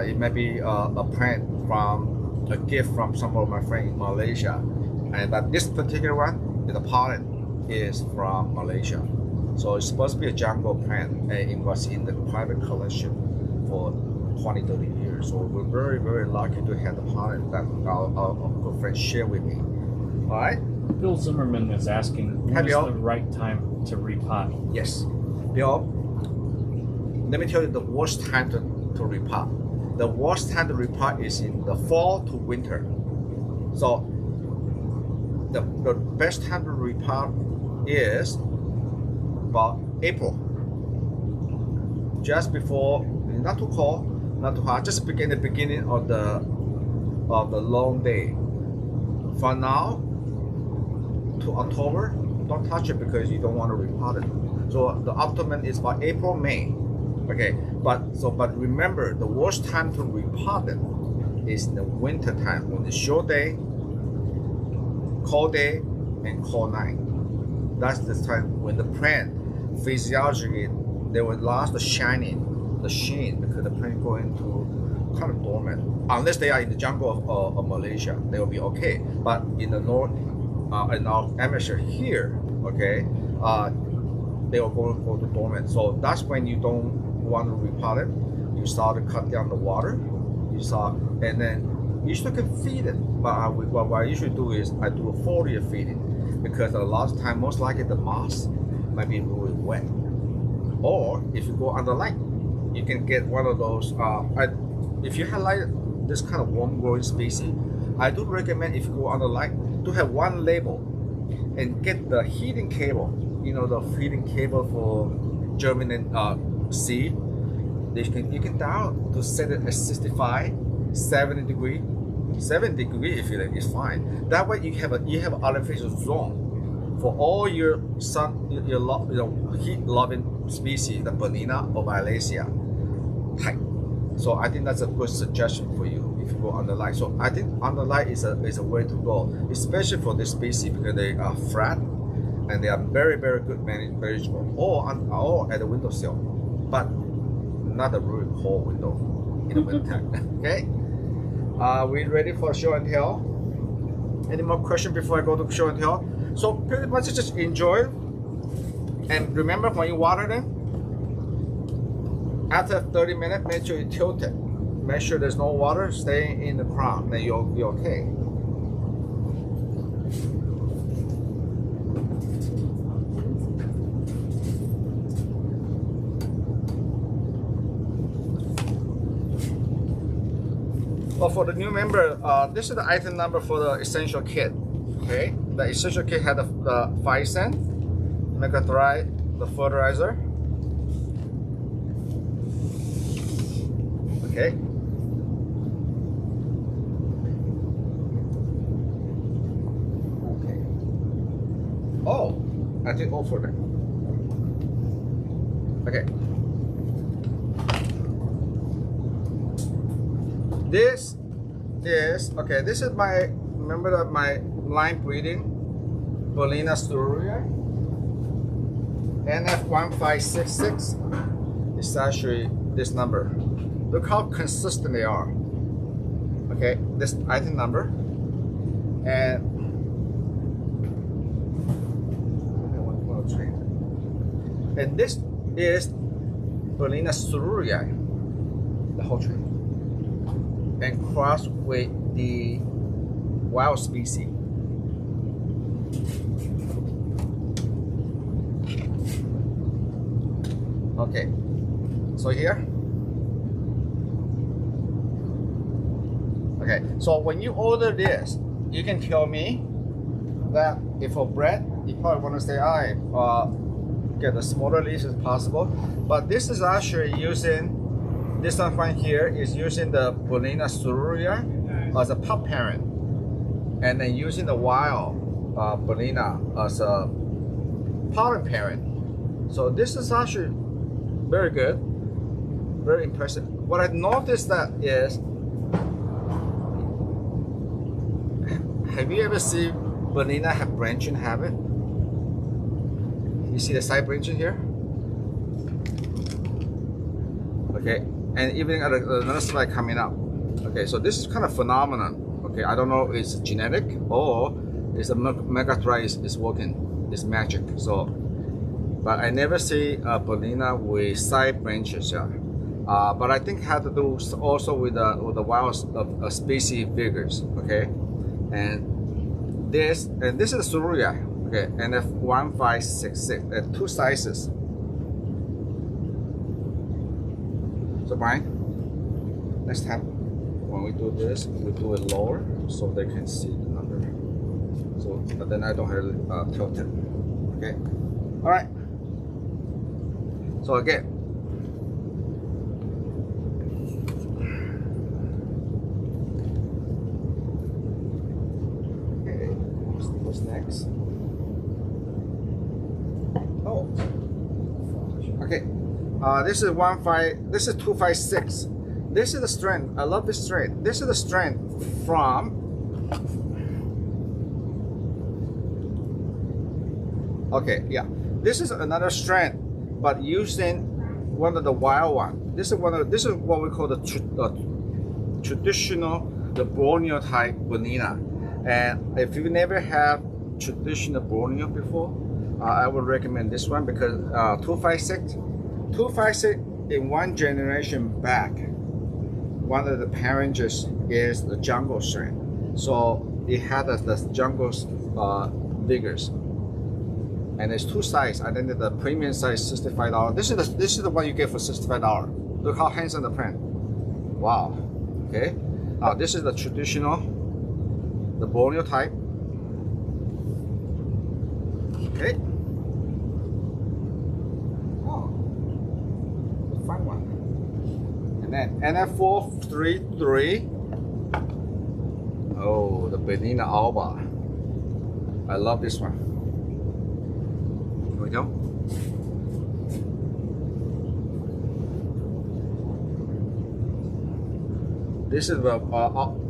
it might be a plant from a gift from some of my friends in Malaysia, and but this particular one, the pollen is from Malaysia, so it's supposed to be a jungle plant, and it was in the private collection for 20-30 years. So we're very, very lucky to have the pollen that our good friends share with me. All right. Bill Zimmerman is asking, when is the right time to repot? Yes. Bill, let me tell you the worst time to repot. The worst time to repot is in the fall to winter. So the best time to repot is about April. Just before, not too cold, not too hot, just the beginning of the long day. For now to October, don't touch it because you don't want to repot it. So the optimum is about April, May. Okay, but remember, the worst time to repot it is in the winter time, when it's short day, cold day, and cold night. That's the time when the plant physiologically they will lose the shining, the sheen, because the plant go into kind of dormant. Unless they are in the jungle of Malaysia, they will be okay. But in the north, in our hemisphere here, okay, they will go to dormant. So that's when you don't want to repot it. You start to cut down the water. You start, and then you still can feed it. But what I usually do is I do a foliar feeding, because a lot of time, most likely the moss might be really wet. Or if you go under light, you can get one of those. If you have like this kind of warm growing species, I do recommend, if you go under light, to have one label and get the heating cable. You know, the heating cable for germinate seed. You can dial to set it at 65, 70 degree. 70 degree if you like is fine. That way you have an artificial zone for all your heat loving species, the bellina or Violacea type. So I think that's a good suggestion for you if you go under light. So I think under light is a way to go, especially for this species, because they are flat and they are very, very good manageable, or at the windowsill, but not a really cold window in the winter. Okay. Are we ready for show and tell? Any more questions before I go to show and tell? So pretty much just enjoy. And remember, when you water them, after 30 minutes, make sure you tilt it. Make sure there's no water staying in the crown, then you'll be okay. Well, for the new member, this is the item number for the essential kit. Okay, the essential kit had the 5 cent, megathorite, the fertilizer. Okay. Okay. Oh, I did all for them. Okay. This is okay. This is my, remember that my line breeding bellina Sturia NF1566 is actually this number. Look how consistent they are. Okay, this item number, and this is bellina Sturia, the whole tree, and crossed with the wild species. Okay, so here. Okay, so when you order this, you can tell me that if for bread, you probably want to say, get the smaller leaves as possible. But this is actually using this one here is using the bellina sururia as a pup parent, and then using the wild bellina as a pollen parent. So this is actually very good, very impressive. What I noticed that is, have you ever seen bellina have branching habit? You see the side branching here? Okay, and even another slide coming up. Okay, so this is kind of phenomenon. Okay, I don't know if it's genetic or it's a megathrice is working, it's magic. So, but I never see a bellina with side branches. Yeah, but I think it had to do also with the wild species figures. Okay, and this is the sururia. Okay, NF1566. There are two sizes. So Brian, next time when we do this, we do it lower so they can see the number. So, but then I don't have tilted. Okay. All right. So again. Okay. What's next? Oh. Okay. This is 256. This is the strand. I love this strand. This is the strand from. Okay, yeah. This is another strand, but using one of the wild one. This is what we call the traditional, the Borneo type bellina. And if you never have traditional Borneo before, I would recommend this one because 256 in one generation back, one of the parents is the jungle strain. So it had the jungle vigors. And there's two sizes. I think that the premium size $65. This is the one you get for $65. Look how handsome the print. Wow. Okay. This is the traditional, the Borneo type. Okay. Oh, the fun one. And then NF433. Oh, the Bellina alba. I love this one. Here we go. This is the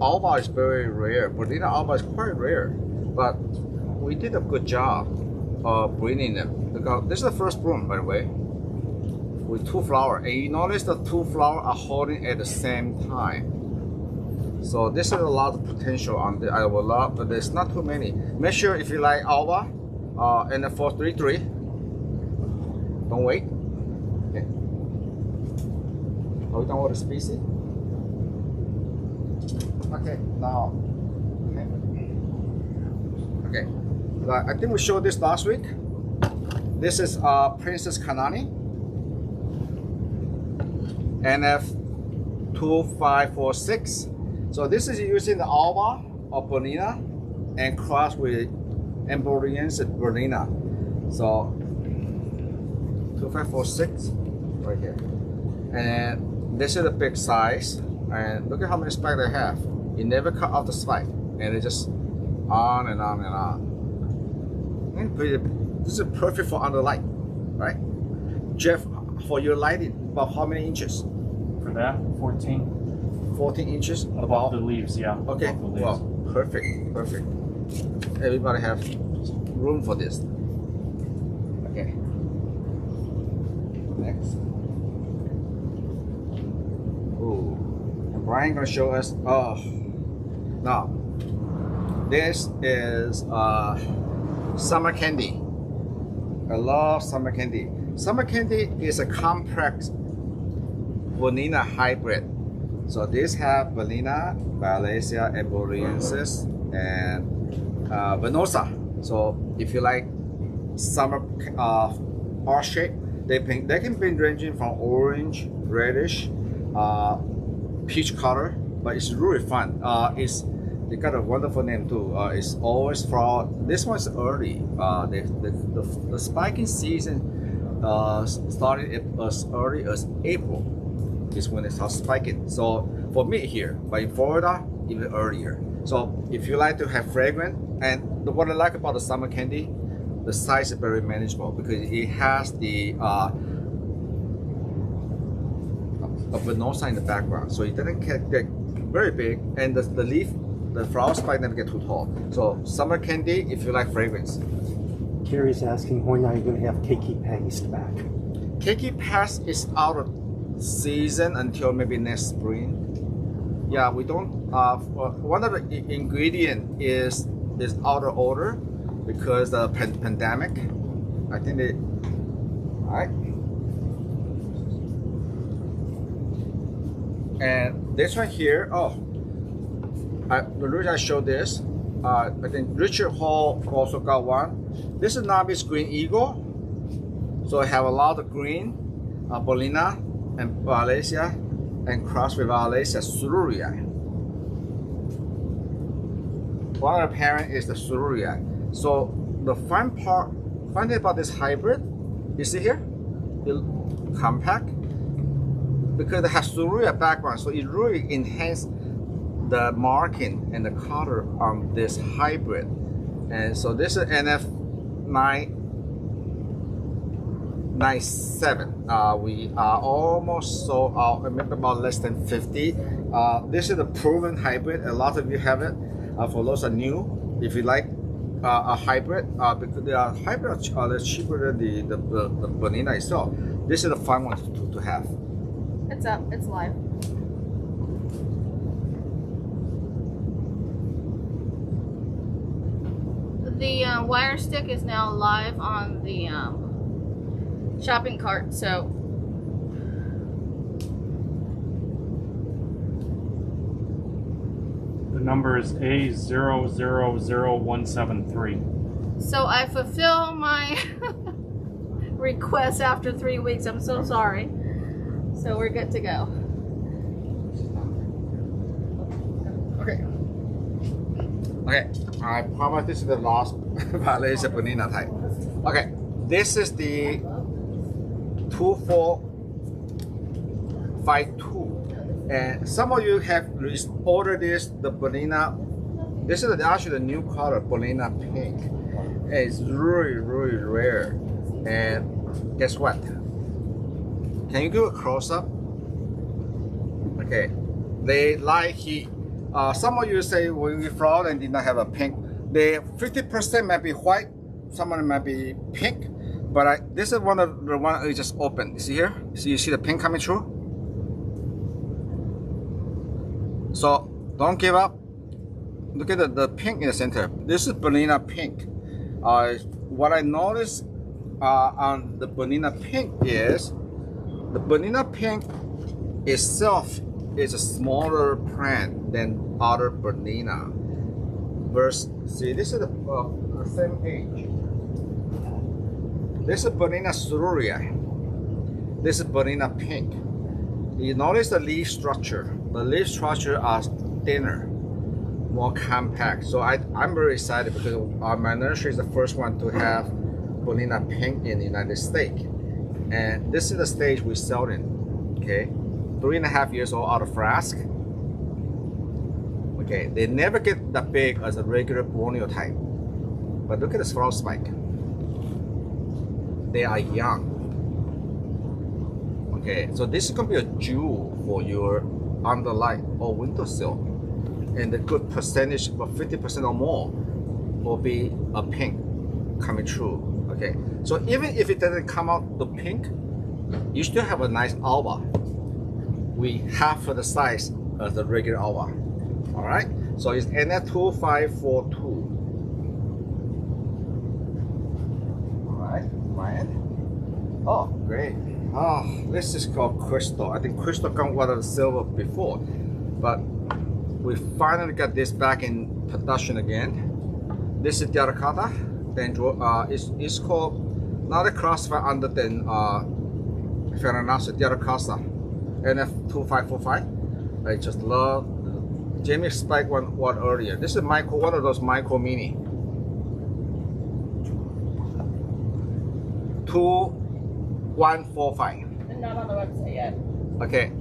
alba is very rare. Bellina alba is quite rare, but we did a good job of breeding them. Look, this is the first bloom, by the way, with two flowers, and you notice the two flowers are holding at the same time. So this is a lot of potential on the. I will love, but there's not too many. Make sure if you like alba and the 433. Don't wait. Okay. Are we done with the species? Okay, now. Okay. I think we showed this last week. This is Princess Kanani. NF2546. So this is using the alba of bellina and cross with Embryonians bellina. So 2546 right here. And this is a big size. And look at how many spikes they have. You never cut off the spike. And it's just on and on and on. And this is perfect for under light, right? Jeff, for your lighting, about how many inches? For that, 14. 14 inches Above the leaves, yeah. Okay, Above the leaves. well, perfect. Everybody have room for this. Okay. Next. Ooh. And Brian gonna show us. Oh. Now, this is summer candy. I love summer candy. Summer candy is a complex bellina hybrid. So these have bellina, Violacea, Embryoniensis, and Venosa. So if you like summer heart shape, they can be ranging from orange, reddish, peach color, but it's really fun. They got a wonderful name too. It's always flower. This one's early. The spiking season started as early as April. is when it starts spiking. So for me here, but in Florida, even earlier. So if you like to have fragrant, and what I like about the summer candy, the size is very manageable because it has the a venosa in the background, so it doesn't get very big, and the leaf, the flower spike never get too tall. So summer candy, if you like fragrance. Carrie's asking when are you going to have Keiki paste back? Keiki paste is out of season until maybe next spring. Yeah, we don't. One of the ingredient is out of order because the pandemic. I think they. All right. And this one here, the reason I showed this, I think Richard Hall also got one. This is Nabi's Green Eagle. So I have a lot of green, bellina and Valencia, and cross with Valencia Sururia. One of the parent is the Sururia. So the fun thing about this hybrid, you see here, it's compact, because it has Sururia background, so it really enhances the marking and the color on this hybrid. And so this is NF997. We are almost sold out, maybe about less than 50. This is a proven hybrid. A lot of you have it. For those are new, if you like a hybrid, because the hybrids are cheaper than the bellina itself. This is a fun one to have. It's up. It's live. The wire stick is now live on the shopping cart. So The number is A000173. So I fulfill my request after 3 weeks. I'm so sorry. So we're good to go. Okay. Okay, I promise this is the last Valencia bellina type. Okay, this is the 2452. And some of you have ordered this, the bellina. This is actually the new color, bellina pink. And it's really, really rare. And guess what? Can you do a close up? Okay, they like heat. Some of you say when we flower and did not have a pink. The 50% might be white, some of them might be pink. But this is one of the one I just opened. You see here? You see the pink coming through? So don't give up. Look at the pink in the center. This is bellina pink. What I noticed on the bellina pink is the bellina pink itself is a smaller plant than other bellina. See, this is the same age. This is bellina Sururia. This is bellina pink. You notice the leaf structure. The leaf structure are thinner, more compact. So I'm very excited because my nursery is the first one to have bellina pink in the United States. And this is the stage we sell in. Okay, 3.5 years old out of flask. Okay, they never get that big as a regular Borneo type. But look at this flower spike. They are young. Okay, so this is gonna be a jewel for your underlight or windowsill. And the good percentage, about 50% or more, will be a pink coming through. Okay, so even if it doesn't come out the pink, you still have a nice alba. We half of the size as the regular alba. All right, so it's NF2542. All right, Ryan. Oh, great. Oh, this is called crystal. I think crystal come out of the silver before, but we finally got this back in production again. This is Terracotta. Then it's called not a classified under than Ferranasa Terracotta NF2545. I just love. Jamie spiked one earlier. This is micro, one of those micro mini. 2145. And not on the website yet. Okay,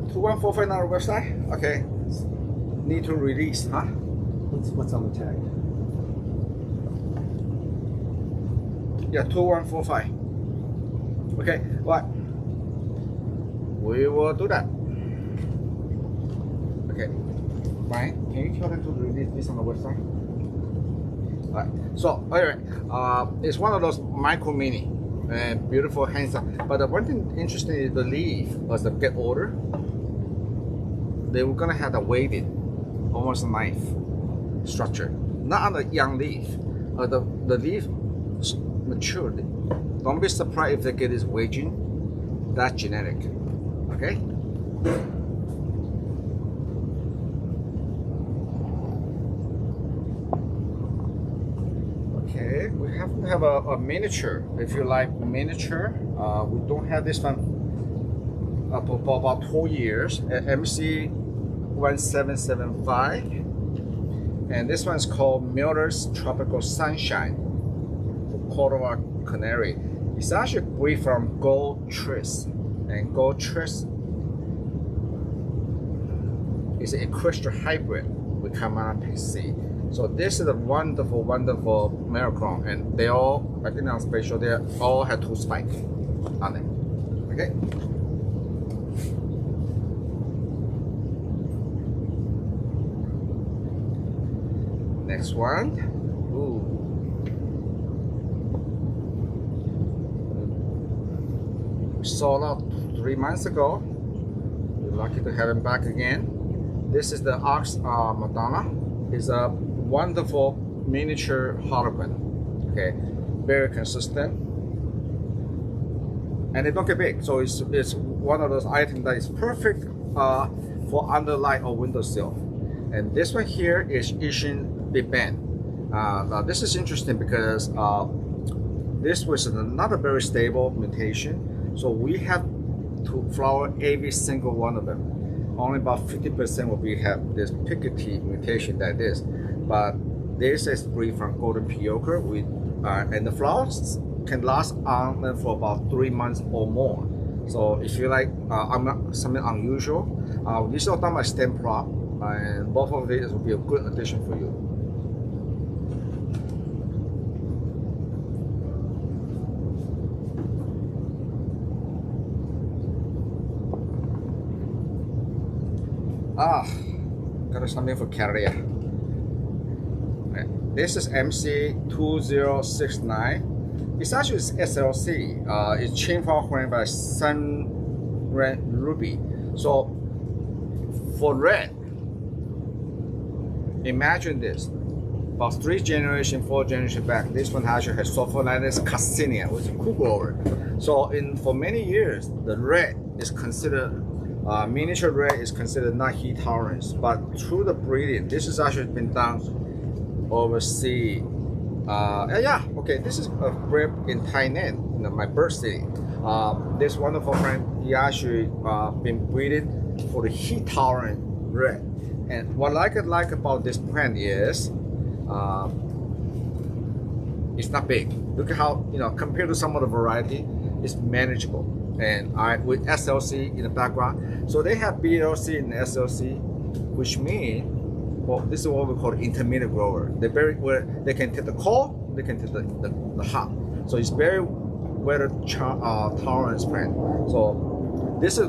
2145 on our website. Okay. Need to release, huh? What's on the tag? Yeah, 2145. Okay, right. We will do that. Okay. Fine. Can you tell them to release this on the website? Alright. So anyway, it's one of those micro mini and beautiful handsome. But the one thing interesting is the leaf as they get older, they were gonna have a weighted, almost a knife structure. Not on the young leaf. The leaf matured. Don't be surprised if they get this wedging. That's genetic. Okay? Okay, we have to have a miniature. If you like miniature, we don't have this one for about 2 years. MC 1775. And this one's called Miller's Tropical Sunshine for Cordova Canary. It's actually breed from Gold Tris, and Gold Tris is an equestrian hybrid with Kanani seed. So this is a wonderful, wonderful monochrome, and they all, I think on spatial, they all have 2 spikes on them. Okay. Next one. Ooh. We sold out 3 months ago. We're lucky to have him back again. This is the Ox Madonna. It's a wonderful miniature harlequin. Okay, very consistent, and they don't get big. So it's one of those items that is perfect for under light or windowsill. And this one here is Asian Big Ben. Now this is interesting because this was not a very stable mutation. So we have to flower every single one of them. Only about 50% will be have this Piketty mutation like this. But this is breed from Golden Piocher with, and the flowers can last on them for about 3 months or more. So if you like something unusual, this is done by stem prop, and both of these will be a good addition for you. Got something for carrier. This is MC 2069. It's actually SLC. It's chain flower horn by Sunred Ruby. So for red, imagine this. About 3 generations, 4 generations back, this one actually has Sophonitis cassinia, which is a cool grower. So for many years, the red is considered miniature red is considered not heat tolerance, but through the breeding, this has actually been done overseas. Yeah, okay, this is a bred in Tainan, my birth city. This wonderful friend, he actually been breeded for the heat tolerant red. And what I like about this plant is it's not big. Look at how, compared to some of the variety, it's manageable. And with SLC in the background, so they have BLC and SLC, which means, well, this is what we call intermediate grower. They can take the cold, they can take the hot. So it's very weather tolerance plant. So this is,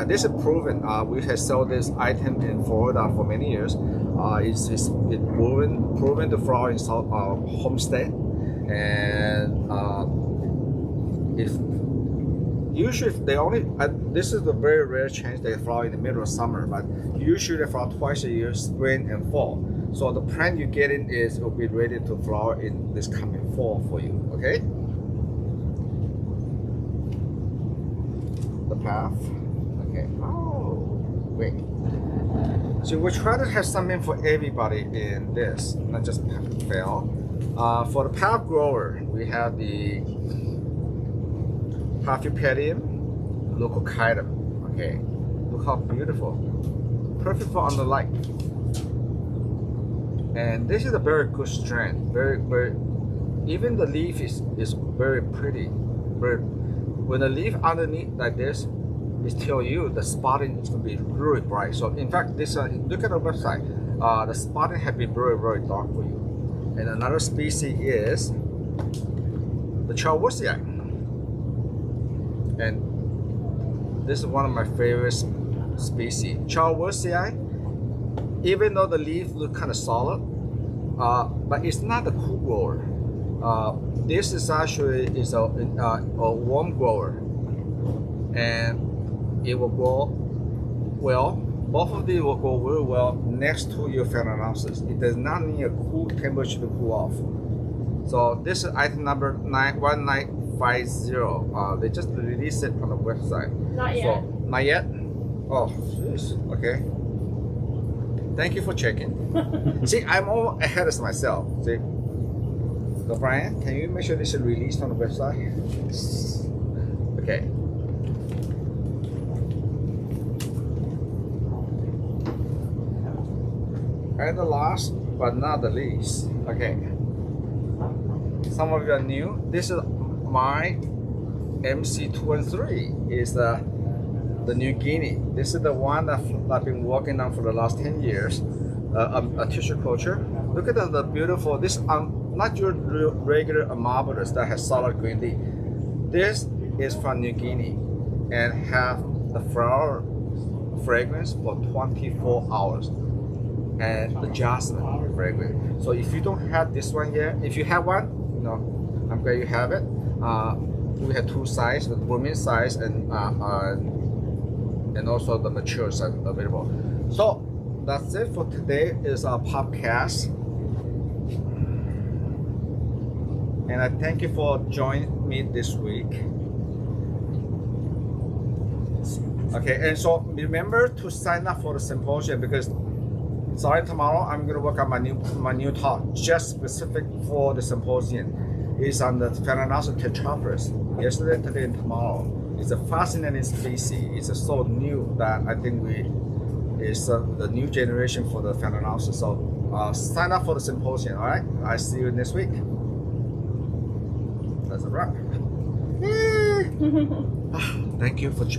this is proven. We have sold this item in Florida for many years. It's proven to flower in South Homestead, and usually they only, this is a very rare chance they flower in the middle of summer, but usually they flower twice a year, spring and fall. So the plant you get in will be ready to flower in this coming fall for you, okay? The path, okay, oh, wait. So we try to have something for everybody in this, not just Phal. For the path grower, we have the Paphiopedium leucochitum. Okay, look how beautiful. Perfect for under light. And this is a very good strand. Very, even the leaf is very pretty. When the leaf underneath like this, it tells you the spotting is going to be really bright. So in fact, this look at the website. The spotting have been very, very dark for you. And another species is the Chalworsii. And this is one of my favorite species. Chalworsii, even though the leaves look kind of solid, but it's not a cool grower. This is actually a warm grower, and it will grow well. Both of these will go very well next to your Phalaenopsis. It does not need a cool temperature to cool off. So this is item number 1950. They just released it on the website. Not yet. So, not yet? Oh, jeez. Okay. Thank you for checking. See, I'm all ahead of myself. See? So Brian, can you make sure this is released on the website? Okay. And the last but not the least, okay. Some of you are new. This is my MC213. Is the New Guinea. This is the one that I've been working on for the last 10 years. A tissue culture. Look at the beautiful. This not your regular Amabilis that has solid green leaf. This is from New Guinea and have the flower fragrance for 24 hours. And the jasmine fragrance. So if you don't have this one yet, if you have one, I'm glad you have it. We have two sizes, the blooming size and also the mature size available. So that's it for today. Is our podcast, and I thank you for joining me this week. Okay, and so remember to sign up for the symposium because starting tomorrow, I'm going to work on my new talk just specific for the symposium. It's on the Phalaenopsis tetrapteris. Yesterday, today, and tomorrow. It's a fascinating species. It's so new that I think it's the new generation for the Phalaenopsis. So sign up for the symposium. All right. I see you next week. That's a wrap. Thank you for joining.